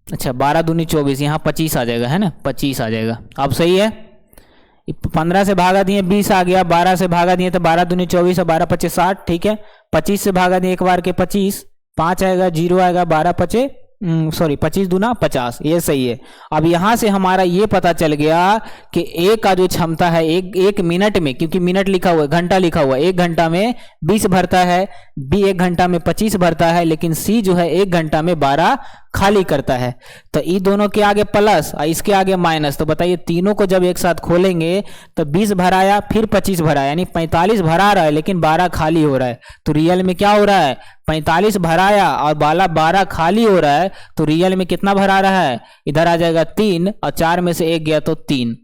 अच्छा, 12 दूनी 24, यहाँ 25 आ जाएगा, है ना, 25 आ जाएगा। अब सही है। 15 से भागा दिए 20 आ गया, 12 से भागा दिए तो 12 दूनी 24 और 12 25 60, ठीक है। 25 से भागा दिए एक बार के 25, 5 आएगा, 0 आएगा, 12 25 25 दूना 50, ये सही है। अब यहां से हमारा ये पता चल गया कि ए का जो क्षमता है एक मिनट में, क्योंकि मिनट लिखा हुआ है, घंटा लिखा हुआ है, 1 घंटा में 20 भरता है, बी 1 घंटा में 25 भरता है, लेकिन सी जो है 1 घंटा में 12 खाली करता है। तो ये दोनों के आगे प्लस और इसके आगे माइनस। तो बताइए तीनों को जब एक साथ खोलेंगे तो 20 भराया फिर 25 भराया, यानी 45 भरा रहा है लेकिन 12 खाली हो रहा है। तो रियल में क्या हो रहा है? 45 भराया और 12 खाली हो रहा है, तो रियल में कितना भरा रहा है? इधर आ जाएगा 3 और 4 में से 1 गया तो 3,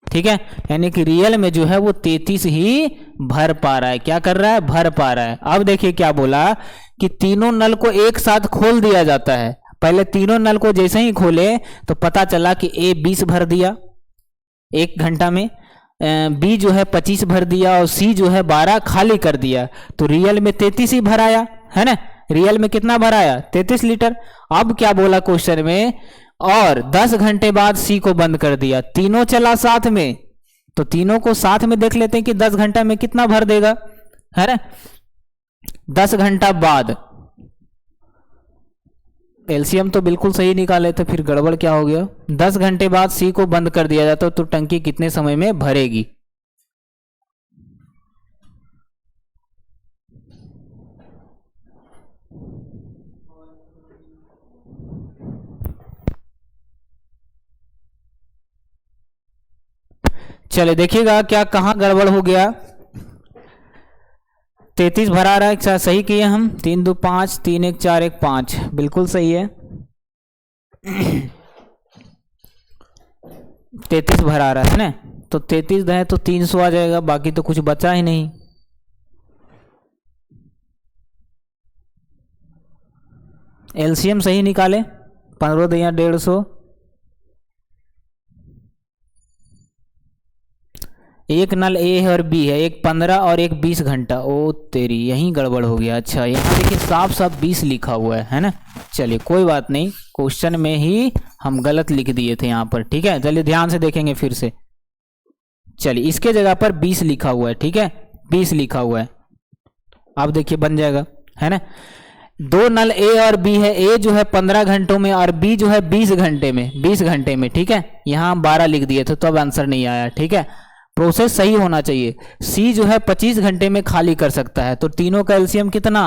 ठीक है। यानी कि रियल में जो है वो 33 ही भर पा रहा है। क्या कर रहा है? भर पा रहा है। अब देखिए क्या बोला कि तीनों नल को एक साथ खोल दिया जाता है। पहले तीनों नल को जैसे ही खोले तो पता चला कि ए 20 भर दिया 1 घंटा में, बी जो है 25 भर दिया और सी जो है 12 खाली कर दिया। तो रियल में 33 ही भराया, है ना। रियल में कितना भराया? 33 लीटर। अब क्या बोला क्वेश्चन में? और 10 घंटे बाद सी को बंद कर दिया, तीनों चला साथ में, तो तीनों को साथ में देख लेते हैं कि 10 घंटा में कितना भर देगा, है ना। 10 घंटा बाद एलसीएम तो बिल्कुल सही निकाले थे, फिर गड़बड़ क्या हो गया। 10 घंटे बाद सी को बंद कर दिया जाता तो टंकी कितने समय में भरेगी। चले देखिएगा क्या कहाँ गड़बड़ हो गया। 33 भरा रहा है, सही किए हम, 3 2 5, 3 1 4 1 5, बिल्कुल सही है। 33 भरा रहा है ना, तो 33 है तो 300 आ जाएगा, बाकी तो कुछ बचा ही नहीं। एलसीएम सही निकाले, 15 दिया 150, एक नल ए है और बी है, एक 15 और एक 20 घंटा। ओ तेरी, यहीं गड़बड़ हो गया। अच्छा यहाँ देखिए साफ साफ 20 लिखा हुआ है ना। चलिए कोई बात नहीं, क्वेश्चन में ही हम गलत लिख दिए थे यहाँ पर, ठीक है। चलिए ध्यान से देखेंगे फिर से। चलिए इसके जगह पर 20 लिखा हुआ है, ठीक है, 20 लिखा हुआ है। अब देखिए बन जाएगा, है ना। दो नल ए और बी है, ए जो है 15 घंटों में और बी जो है 20 घंटे में, 20 घंटे में, ठीक है। यहाँ हम 12 लिख दिए थे तो अब आंसर नहीं आया, ठीक है। प्रोसेस सही होना चाहिए। सी जो है 25 घंटे में खाली कर सकता है, तो तीनों का एलसीएम कितना,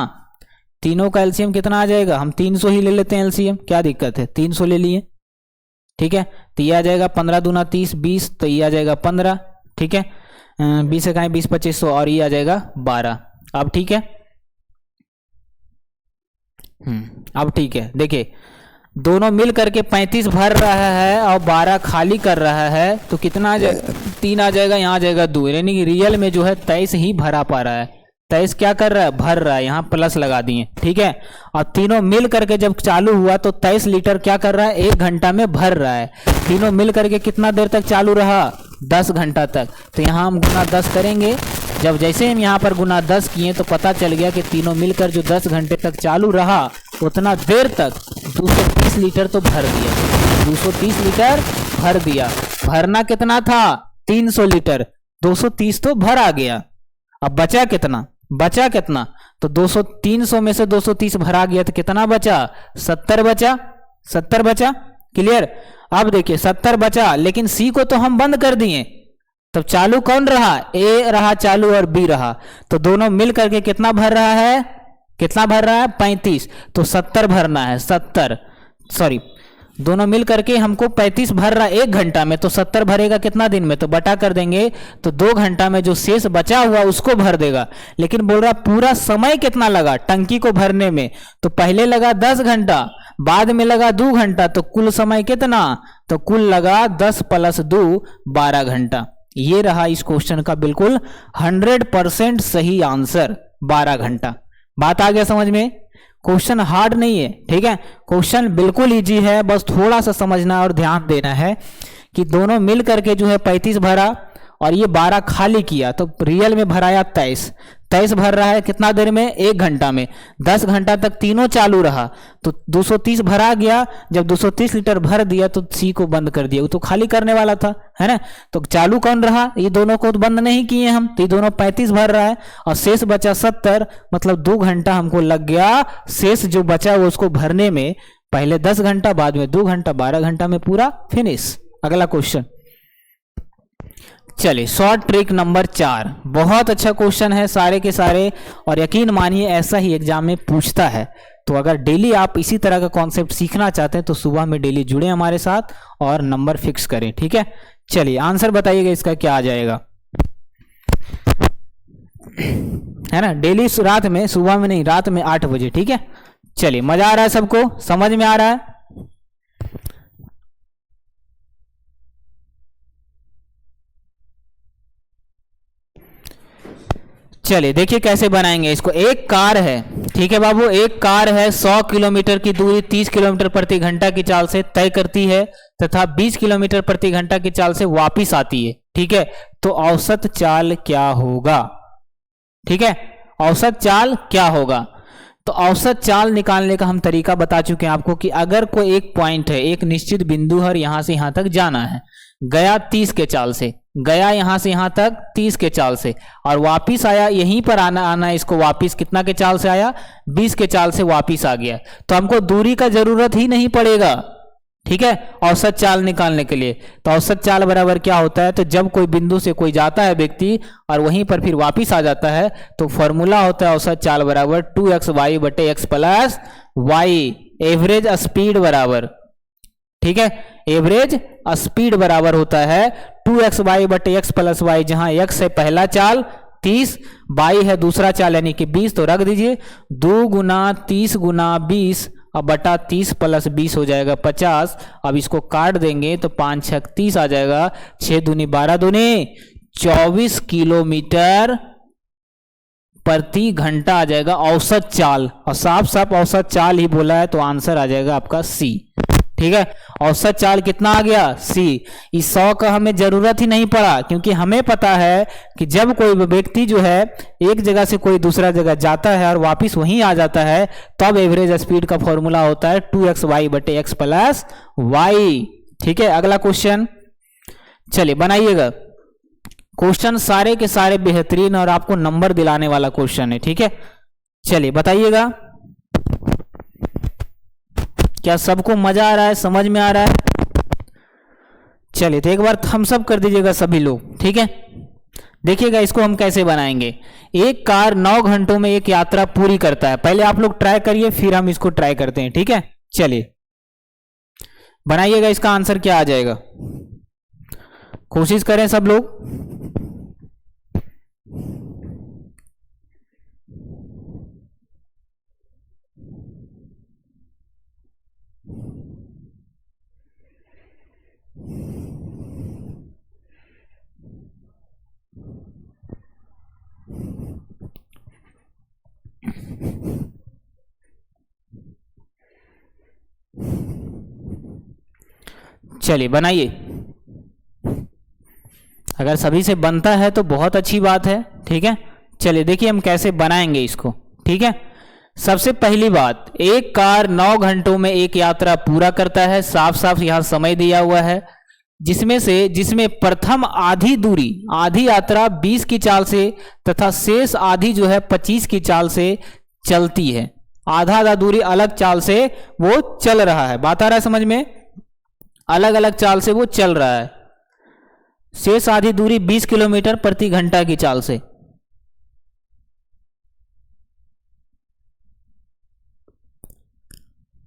तीनों का एलसीएम कितना आ जाएगा। हम 300 ही ले लेते हैं एलसीएम, क्या दिक्कत है, 300 ले लिए, ठीक है। तो ये आ जाएगा 15 दूना 30, 20, तो ये आ जाएगा 15, ठीक है। 20 इकाई 20 2500 और ये आ जाएगा 12। अब ठीक है, अब ठीक है। देखिए दोनों मिल करके 35 भर रहा है और 12 खाली कर रहा है, तो कितना आ जाएगा, 3 आ जाएगा, यहाँ आ जाएगा 2, यानी कि रियल में जो है 23 ही भरा पा रहा है। 23 क्या कर रहा है, भर रहा है, यहाँ प्लस लगा दिए, ठीक है। और तीनों मिल करके जब चालू हुआ तो 23 लीटर क्या कर रहा है, 1 घंटा में भर रहा है। तीनों मिल करके कितना देर तक चालू रहा, 10 घंटा तक। तो यहाँ हम गुना 10 करेंगे। जब जैसे हम यहाँ पर गुना 10 किए तो पता चल गया कि तीनों मिलकर जो 10 घंटे तक चालू रहा उतना देर तक 230 लीटर तो भर दिया, 230 लीटर भर दिया। भरना कितना था, 300 लीटर, 230 तो भर आ गया। अब बचा कितना, बचा कितना, तो 200, 300 में से 230 भरा गया तो कितना बचा, 70 बचा, 70 बचा। क्लियर। अब देखिए 70 बचा, लेकिन सी को तो हम बंद कर दिए, तब चालू कौन रहा, ए रहा चालू और बी रहा, तो दोनों मिल करके कितना भर रहा है, कितना भर रहा है, 35, तो 70 भरना है, 70, सॉरी दोनों मिल करके हमको 35 भर रहा है 1 घंटा में, तो 70 भरेगा कितना दिन में, तो बटा कर देंगे, तो 2 घंटा में जो शेष बचा हुआ उसको भर देगा। लेकिन बोल रहा पूरा समय कितना लगा टंकी को भरने में, तो पहले लगा 10 घंटा, बाद में लगा 2 घंटा, तो कुल समय कितना, तो कुल लगा 10 + 2 12 घंटा। ये रहा इस क्वेश्चन का बिल्कुल 100% सही आंसर, 12 घंटा। बात आ गया समझ में। क्वेश्चन हार्ड नहीं है, ठीक है, क्वेश्चन बिल्कुल इजी है, बस थोड़ा सा समझना और ध्यान देना है कि दोनों मिल करके जो है 35 भरा और ये 12 खाली किया, तो रियल में भराया 23 भर रहा है कितना देर में, 1 घंटा में। 10 घंटा तक तीनों चालू रहा तो 230 भरा गया। जब 230 लीटर भर दिया तो सी को बंद कर दिया, वो तो खाली करने वाला था, है ना। तो चालू कौन रहा, ये दोनों को तो बंद नहीं किए हम, तो ये दोनों 35 भर रहा है और शेष बचा 70, मतलब 2 घंटा हमको लग गया शेष जो बचा वो उसको भरने में। पहले 10 घंटा, बाद में 2 घंटा, 12 घंटा में पूरा फिनिश। अगला क्वेश्चन, चलिए शॉर्ट ट्रिक नंबर 4, बहुत अच्छा क्वेश्चन है सारे के सारे, और यकीन मानिए ऐसा ही एग्जाम में पूछता है। तो अगर डेली आप इसी तरह का कॉन्सेप्ट सीखना चाहते हैं तो सुबह में डेली जुड़े हमारे साथ और नंबर फिक्स करें, ठीक है। चलिए आंसर बताइएगा इसका क्या आ जाएगा, है ना। डेली रात में, सुबह में नहीं, रात में 8 बजे, ठीक है। चलिए मजा आ रहा है सबको, समझ में आ रहा है। चलिए देखिए कैसे बनाएंगे इसको। एक कार है, ठीक है बाबू, एक कार है, 100 किलोमीटर की दूरी 30 किलोमीटर प्रति घंटा की चाल से तय करती है तथा 20 किलोमीटर प्रति घंटा की चाल से वापस आती है, ठीक है। तो औसत चाल क्या होगा, ठीक है, औसत चाल क्या होगा। तो औसत चाल निकालने का हम तरीका बता चुके हैं आपको कि अगर कोई एक पॉइंट है, एक निश्चित बिंदु है और यहां से यहां तक जाना है, गया 30 के चाल से, गया यहां से यहां तक 30 के चाल से, और वापिस आया यहीं पर आना है इसको, वापिस कितना के चाल से आया, 20 के चाल से वापिस आ गया, तो हमको दूरी का जरूरत ही नहीं पड़ेगा, ठीक है, औसत चाल निकालने के लिए। तो औसत चाल बराबर क्या होता है, तो जब कोई बिंदु से कोई जाता है व्यक्ति और वहीं पर फिर वापिस आ जाता है, तो फॉर्मूला होता है औसत चाल बराबर 2xy बटे x plus y, average speed बराबर, ठीक है, एवरेज स्पीड बराबर होता है 2xy बटे x प्लस वाई, जहां x है पहला चाल 30, y है दूसरा चाल यानी कि 20, तो रख दीजिए 2 गुना 30 गुना 20 अब बटा 30 प्लस 20 हो जाएगा 50। अब इसको काट देंगे तो 5 छक 30 आ जाएगा, 6 दूनी 12 दूनी 24 किलोमीटर प्रति घंटा आ जाएगा औसत चाल, और साफ साफ औसत चाल ही बोला है तो आंसर आ जाएगा आपका सी, ठीक है। औसत चाल कितना आ गया, सी। इस 100 का हमें जरूरत ही नहीं पड़ा, क्योंकि हमें पता है कि जब कोई व्यक्ति जो है एक जगह से कोई दूसरा जगह जाता है और वापिस वहीं आ जाता है, तब एवरेज स्पीड का फॉर्मूला होता है 2xy बटे x प्लस वाई, ठीक है। अगला क्वेश्चन चलिए बनाइएगा। क्वेश्चन सारे के सारे बेहतरीन और आपको नंबर दिलाने वाला क्वेश्चन है, ठीक है। चलिए बताइएगा, क्या सबको मजा आ रहा है, समझ में आ रहा है? चलिए तो एक बार थम्स अप कर दीजिएगा सभी लोग, ठीक है। देखिएगा इसको हम कैसे बनाएंगे। एक कार 9 घंटों में एक यात्रा पूरी करता है, पहले आप लोग ट्राई करिए फिर हम इसको ट्राई करते हैं, ठीक है। चलिए बनाइएगा, इसका आंसर क्या आ जाएगा, कोशिश करें सब लोग। चलिए बनाइए, अगर सभी से बनता है तो बहुत अच्छी बात है, ठीक है। चलिए देखिए हम कैसे बनाएंगे इसको, ठीक है। सबसे पहली बात, एक कार 9 घंटों में एक यात्रा पूरा करता है, साफ साफ यहां समय दिया हुआ है, जिसमें प्रथम आधी दूरी, आधी यात्रा 20 की चाल से तथा शेष आधी जो है 25 की चाल से चलती है। आधा आधा दूरी अलग चाल से वो चल रहा है, बात आ रहा है समझ में, अलग अलग चाल से वो चल रहा है। शेष आधी दूरी 20 किलोमीटर प्रति घंटा की चाल से,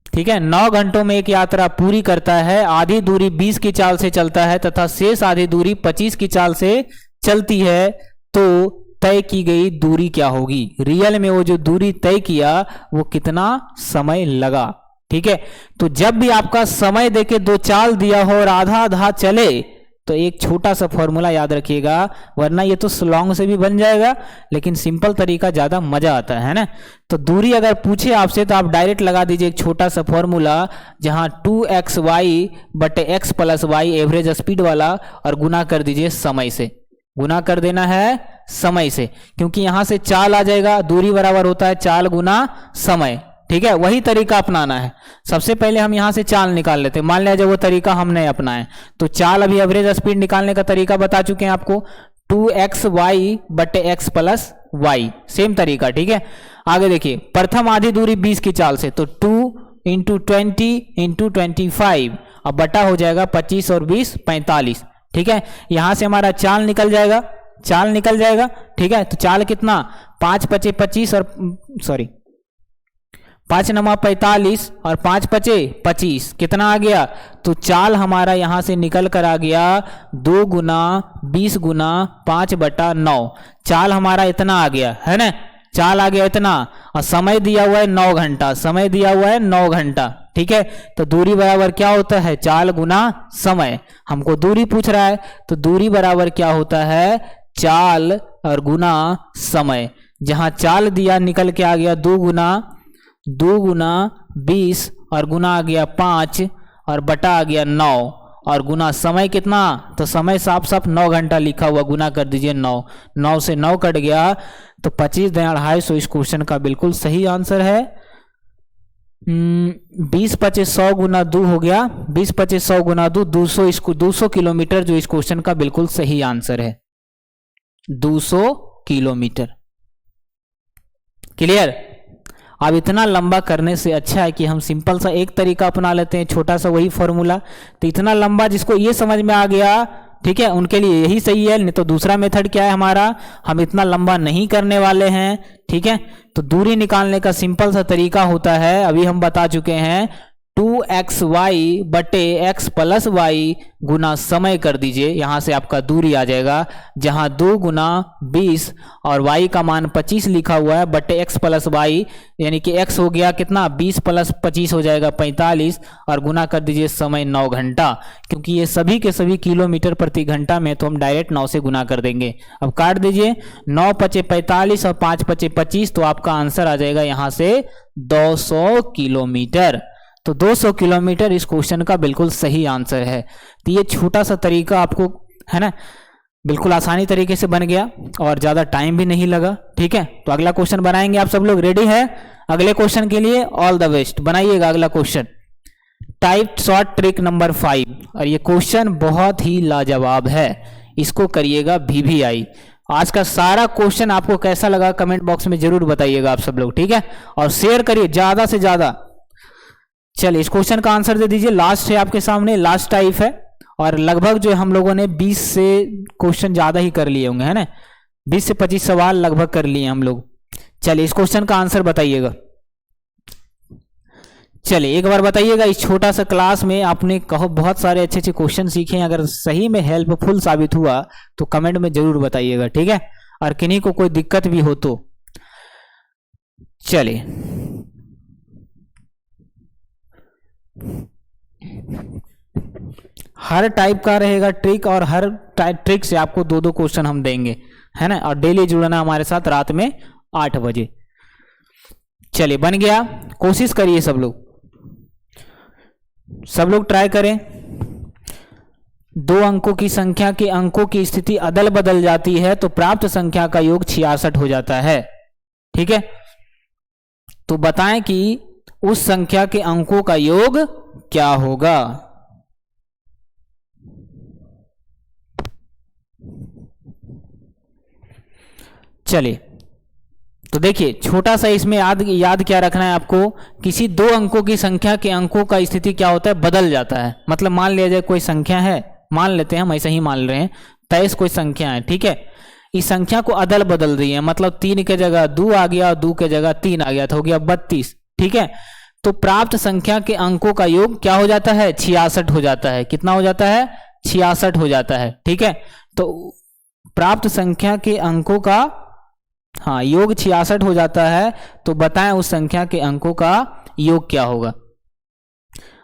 ठीक है। 9 घंटों में एक यात्रा पूरी करता है, आधी दूरी 20 की चाल से चलता है तथा शेष आधी दूरी 25 की चाल से चलती है, तो तय की गई दूरी क्या होगी, रियल में वो जो दूरी तय किया वो कितना समय लगा, ठीक है। तो जब भी आपका समय देके दो चाल दिया हो और आधा आधा चले, तो एक छोटा सा फॉर्मूला याद रखिएगा, वरना ये तो स्लॉन्ग से भी बन जाएगा, लेकिन सिंपल तरीका ज्यादा मजा आता है ना। तो दूरी अगर पूछे आपसे तो आप डायरेक्ट लगा दीजिए एक छोटा सा फॉर्मूला, जहां 2xy बटे x plus y average speed वाला, और गुना कर दीजिए समय से, गुना कर देना है समय से, क्योंकि यहां से चाल आ जाएगा, दूरी बराबर होता है चाल गुना समय, ठीक है। वही तरीका अपनाना है। सबसे पहले हम यहां से चाल निकाल लेते हैं, मान लिया जब वो तरीका हमने अपनाया, तो चाल अभी एवरेज स्पीड निकालने का तरीका बता चुके हैं आपको, 2xy बटे x प्लस वाई, सेम तरीका, ठीक है। आगे देखिए, प्रथम आधी दूरी 20 की चाल से, तो 2 इंटू 20 इंटू 25, अब बटा हो जाएगा 25 और 20 45, ठीक है। यहां से हमारा चाल निकल जाएगा, चाल निकल जाएगा, ठीक है। तो चाल कितना, 5 पचे 25 और 5 नमा 45 और 5 पचे 25, कितना आ गया, तो चाल हमारा यहां से निकल कर आ गया 2 गुना 20 गुना 5 बटा 9, चाल हमारा इतना आ गया है ना, चाल आ गया इतना, और समय दिया हुआ है 9 घंटा, समय दिया हुआ है 9 घंटा, ठीक है। तो दूरी बराबर क्या होता है, चाल गुना समय, हमको दूरी पूछ रहा है, तो दूरी बराबर क्या होता है, चाल और गुना समय। जहां चाल दिया निकल के आ गया 2 गुना 20 और गुना आ गया 5 और बटा आ गया 9, और गुना समय कितना, तो समय साफ साफ 9 घंटा लिखा हुआ, गुना कर दीजिए 9, 9 से 9 कट गया, तो 25 दें 250 इस क्वेश्चन का बिल्कुल सही आंसर है। 20 25 100 गुना 2 हो गया, 20 25 100 गुना 2 200, इसको 200 किलोमीटर जो इस क्वेश्चन का बिल्कुल सही आंसर है, 200 किलोमीटर। क्लियर। अब इतना लंबा करने से अच्छा है कि हम सिंपल सा एक तरीका अपना लेते हैं, छोटा सा वही फॉर्मूला। तो इतना लंबा जिसको ये समझ में आ गया, ठीक है, उनके लिए यही सही है। नहीं तो दूसरा मेथड क्या है हमारा, हम इतना लंबा नहीं करने वाले हैं, ठीक है। तो दूरी निकालने का सिंपल सा तरीका होता है, अभी हम बता चुके हैं, 2xy बटे x प्लस वाई गुना समय कर दीजिए, यहां से आपका दूरी आ जाएगा, जहां 2 गुना 20 और y का मान 25 लिखा हुआ है, बटे x प्लस वाई, यानी कि x हो गया कितना, 20 प्लस 25 हो जाएगा 45, और गुना कर दीजिए समय 9 घंटा, क्योंकि ये सभी के सभी किलोमीटर प्रति घंटा में, तो हम डायरेक्ट 9 से गुना कर देंगे। अब काट दीजिए, 9 पचे 45 और 5 पचे 25, तो आपका आंसर आ जाएगा यहां से 200 किलोमीटर। तो 200 किलोमीटर इस क्वेश्चन का बिल्कुल सही आंसर है। तो ये छोटा सा तरीका आपको, है ना, बिल्कुल आसानी तरीके से बन गया और ज़्यादा टाइम भी नहीं लगा, ठीक है। तो अगला क्वेश्चन बनाएंगे, आप सब लोग रेडी है अगले क्वेश्चन के लिए? ऑल द बेस्ट, बनाइएगा अगला question, type short trick number 5। और ये क्वेश्चन बहुत ही लाजवाब है, इसको करिएगा VVI। आज का सारा क्वेश्चन आपको कैसा लगा कमेंट बॉक्स में जरूर बताइएगा आप सब लोग, ठीक है, और शेयर करिए ज़्यादा से ज़्यादा। चलिए इस क्वेश्चन का आंसर दे दीजिए, लास्ट है आपके सामने, लास्ट टाइप है, और लगभग जो हम लोगों ने 20 से क्वेश्चन ज़्यादा ही कर लिए होंगे, है ना, 20 से 25 सवाल लगभग कर लिए हम लोग। चलिए इस क्वेश्चन का आंसर बताइएगा। चलिए एक बार बताइएगा, इस छोटा सा क्लास में आपने कहो बहुत सारे अच्छे अच्छे क्वेश्चन सीखे हैं, अगर सही में हेल्पफुल साबित हुआ तो कमेंट में जरूर बताइएगा, ठीक है, और किन्हीं को कोई दिक्कत भी हो तो। चलिए हर टाइप का रहेगा ट्रिक, और हर ट्रिक से आपको 2-2 क्वेश्चन हम देंगे, है ना, और डेली जुड़ना हमारे साथ रात में 8 बजे। चलिए बन गया, कोशिश करिए सब लोग, सब लोग ट्राई करें। 2 अंकों की संख्या के अंकों की स्थिति अदल बदल जाती है तो प्राप्त संख्या का योग 66 हो जाता है, ठीक है। तो बताएं कि उस संख्या के अंकों का योग क्या होगा। चलिए तो देखिए, छोटा सा इसमें याद क्या रखना है आपको, किसी 2 अंकों की संख्या के अंकों का स्थिति क्या होता है, बदल जाता है। मतलब मान लिया जाए कोई संख्या है, मान लेते हैं हम ऐसे ही मान रहे हैं, 23 कोई संख्या है, ठीक है, इस संख्या को अदल बदल रही है, मतलब 3 के जगह 2 आ गया और 2 के जगह 3 आ गया, तो हो गया 32, ठीक है। तो प्राप्त संख्या के अंकों का योग क्या हो जाता है, 66 हो जाता है। कितना हो जाता है, 66 हो जाता है, ठीक है। तो प्राप्त संख्या के अंकों का, हाँ, योग 66 हो जाता है। तो बताएं उस संख्या के अंकों का योग क्या होगा।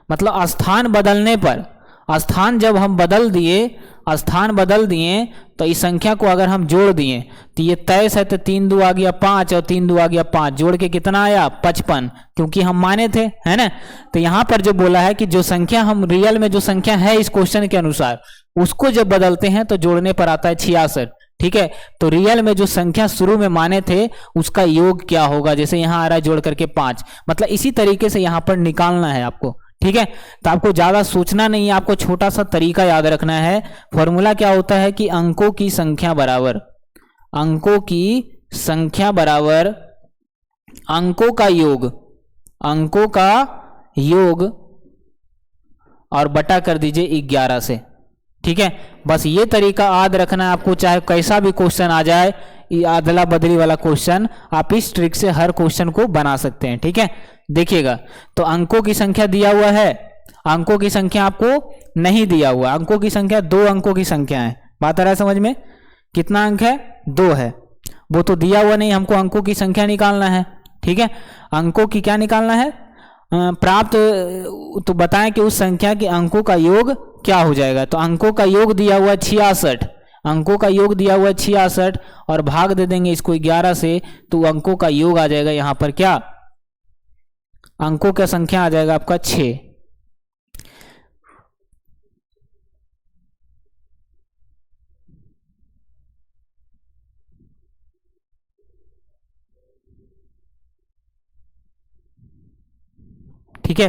मतलब स्थान बदलने पर, स्थान जब हम बदल दिए, स्थान बदल दिए, तो इस संख्या को अगर हम जोड़ दिए तो ये 23 है, तो 3 2 आ गया 5 और 3 2 आ गया 5, जोड़ के कितना आया 55, क्योंकि हम माने थे, है ना। तो यहां पर जो बोला है कि जो संख्या हम रियल में जो संख्या है इस क्वेश्चन के अनुसार, उसको जब बदलते हैं तो जोड़ने पर आता है 66, ठीक है। तो रियल में जो संख्या शुरू में माने थे उसका योग क्या होगा, जैसे यहां आ रहा है जोड़ करके 5, मतलब इसी तरीके से यहां पर निकालना है आपको, ठीक है। तो आपको ज्यादा सोचना नहीं है, आपको छोटा सा तरीका याद रखना है। फॉर्मूला क्या होता है कि अंकों की संख्या बराबर, अंकों की संख्या बराबर अंकों का योग, अंकों का योग और बटा कर दीजिए 11 से, ठीक है। बस ये तरीका याद रखना है आपको, चाहे कैसा भी क्वेश्चन आ जाए, अदला बदली वाला क्वेश्चन, आप इस ट्रिक से हर क्वेश्चन को बना सकते हैं, ठीक है। देखिएगा, तो अंकों की संख्या दिया हुआ है, अंकों की संख्या आपको नहीं दिया हुआ, अंकों की संख्या 2 अंकों की संख्या है, बात आ रहा है समझ में, कितना अंक है, 2 है, वो तो दिया हुआ नहीं, हमको अंकों की संख्या निकालना है, ठीक है। अंकों की क्या निकालना है, प्राप्त, तो बताएं कि उस संख्या के अंकों का योग क्या हो जाएगा। तो अंकों का योग दिया हुआ है 66, अंकों का योग दिया हुआ है 66, और भाग दे देंगे इसको 11 से, तो अंकों का योग आ जाएगा यहां पर क्या, अंकों का संख्या आ जाएगा आपका 6। ठीक है।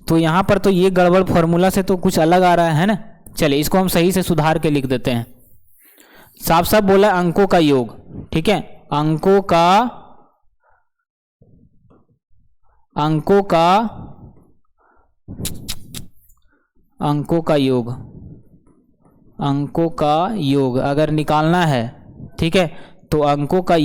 तो यहाँ पर तो ये गड़बड़ फॉर्मूला से तो कुछ अलग आ रहा है ना। चलिए इसको हम सही से सुधार के लिख देते हैं। साफ साफ बोला अंकों का योग, ठीक है, अंकों का योग, अंकों का योग अगर निकालना है, ठीक है, तो अंकों का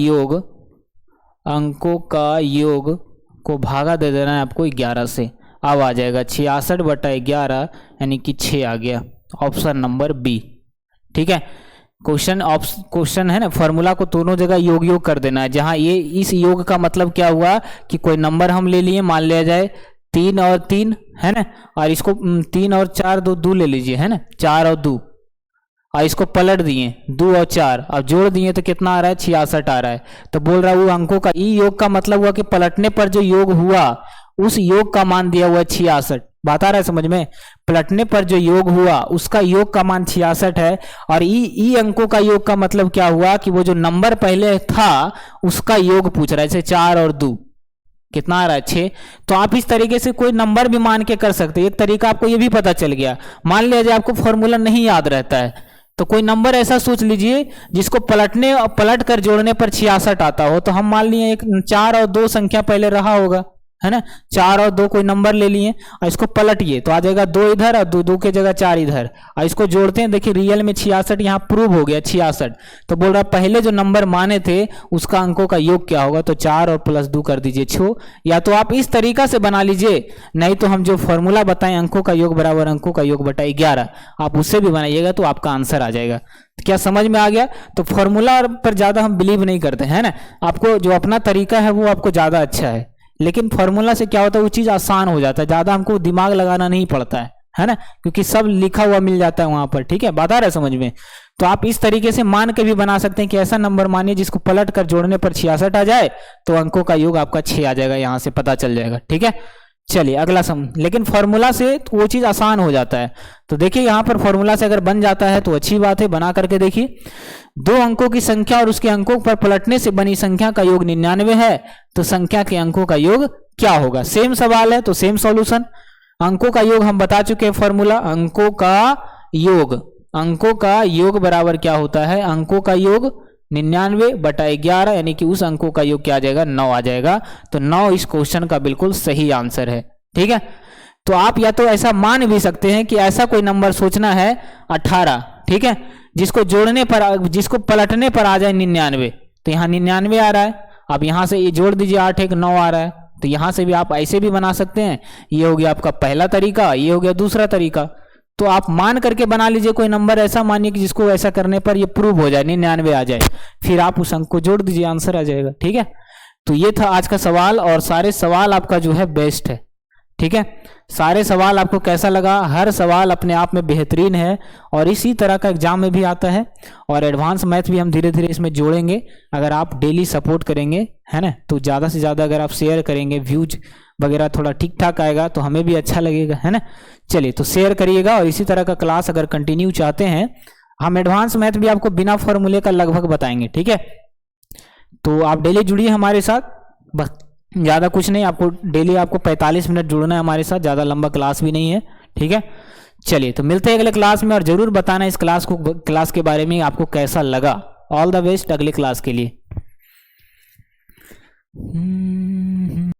योग को भागा दे देना है आपको 11 से। अब आ जाएगा 66/11 यानी कि 6 आ गया, ऑप्शन नंबर बी। ठीक है, क्वेश्चन है ना, फॉर्मूला को दोनों जगह योग कर देना है। जहां ये इस योग का मतलब क्या हुआ कि कोई नंबर हम ले लिए, मान लिया जाए 3 और 3 है ना, और इसको 3 और 4 दो ले लीजिए है ना, 4 और 2, और इसको पलट दिए 2 और 4, अब जोड़ दिए तो कितना आ रहा है 66 आ रहा है। तो बोल रहा है वो अंकों का ई योग का मतलब हुआ कि पलटने पर जो योग हुआ उस योग का मान दिया हुआ 66। बात आ रहा है समझ में, पलटने पर जो योग हुआ उसका योग का मान 66 है। और ई अंकों का योग का मतलब क्या हुआ कि वो जो नंबर पहले था उसका योग पूछ रहा है, जैसे 4 और 2 कितना आ रहा है 6। तो आप इस तरीके से कोई नंबर भी मान के कर सकते हैं। एक तरीका आपको ये भी पता चल गया, मान लिया जाए आपको फॉर्मूला नहीं याद रहता है तो कोई नंबर ऐसा सोच लीजिए जिसको पलट कर जोड़ने पर 66 आता हो। तो हम मान लिए एक 4 और 2 संख्या पहले रहा होगा है ना, 4 और 2 कोई नंबर ले लिए और इसको पलटिए तो आ जाएगा 2 इधर और 2 के जगह 4 इधर, और इसको जोड़ते हैं, देखिए रियल में 66 यहाँ प्रूव हो गया 66। तो बोल रहा पहले जो नंबर माने थे उसका अंकों का योग क्या होगा, तो 4 और प्लस 2 कर दीजिए 6। या तो आप इस तरीका से बना लीजिए, नहीं तो हम जो फॉर्मूला बताएं अंकों का योग बराबर अंकों का योग बटा 11, आप उससे भी बनाइएगा तो आपका आंसर आ जाएगा। क्या समझ में आ गया? तो फॉर्मूला पर ज्यादा हम बिलीव नहीं करते है ना, आपको जो अपना तरीका है वो आपको ज्यादा अच्छा है, लेकिन फॉर्मूला से क्या होता है वो चीज आसान हो जाता है, ज्यादा हमको दिमाग लगाना नहीं पड़ता है ना, क्योंकि सब लिखा हुआ मिल जाता है वहां पर। ठीक है, बात आ रहा है समझ में। तो आप इस तरीके से मान के भी बना सकते हैं कि ऐसा नंबर मानिए जिसको पलट कर जोड़ने पर 66 आ जाए तो अंकों का योग आपका 6 आ जाएगा, यहां से पता चल जाएगा। ठीक है, चलिए अगला सम, लेकिन फॉर्मूला से तो वो चीज आसान हो जाता है। तो देखिए यहाँ पर फॉर्मूला से अगर बन जाता है तो अच्छी बात है, बना करके देखिए। 2 अंकों की संख्या और उसके अंकों पर पलटने से बनी संख्या का योग 99 है, तो संख्या के अंकों का योग क्या होगा? सेम सवाल है तो सेम सॉल्यूशन। अंकों का योग हम बता चुके हैं फॉर्मूला, अंकों का योग बराबर क्या होता है, अंकों का योग 99/11 यानी कि उस अंकों का योग क्या आ जाएगा 9 आ जाएगा। तो 9 इस क्वेश्चन का बिल्कुल सही आंसर है। ठीक है, तो आप या तो ऐसा मान भी सकते हैं कि ऐसा कोई नंबर सोचना है 18, ठीक है, जिसको पलटने पर आ जाए 99, तो यहाँ 99 आ रहा है, अब यहाँ से ये जोड़ दीजिए 8 1 9 आ रहा है, तो यहाँ से भी आप ऐसे भी बना सकते हैं। ये हो गया आपका पहला तरीका, ये हो गया दूसरा तरीका। तो आप मान करके बना लीजिए कोई नंबर ऐसा मानिए कि जिसको ऐसा करने पर ये प्रूव हो जाए 99 आ जाए, फिर आप उस अंक को जोड़ दीजिए, आंसर आ जाएगा। ठीक है, तो ये था आज का सवाल, और सारे सवाल आपका जो है बेस्ट है। ठीक है, सारे सवाल आपको कैसा लगा? हर सवाल अपने आप में बेहतरीन है और इसी तरह का एग्जाम में भी आता है, और एडवांस मैथ भी हम धीरे धीरे इसमें जोड़ेंगे। अगर आप डेली सपोर्ट करेंगे है ना, तो ज़्यादा से ज़्यादा अगर आप शेयर करेंगे, व्यूज वगैरह थोड़ा ठीक ठाक आएगा तो हमें भी अच्छा लगेगा है ना। चलिए, तो शेयर करिएगा, और इसी तरह का क्लास अगर कंटिन्यू चाहते हैं, हम एडवांस मैथ भी आपको बिना फॉर्मूले का लगभग बताएंगे। ठीक है, तो आप डेली जुड़िए हमारे साथ, बस ज़्यादा कुछ नहीं, आपको डेली आपको 45 मिनट जुड़ना है हमारे साथ, ज़्यादा लंबा क्लास भी नहीं है। ठीक है, चलिए तो मिलते हैं अगले क्लास में, और ज़रूर बताना इस क्लास के बारे में आपको कैसा लगा। ऑल द बेस्ट अगले क्लास के लिए।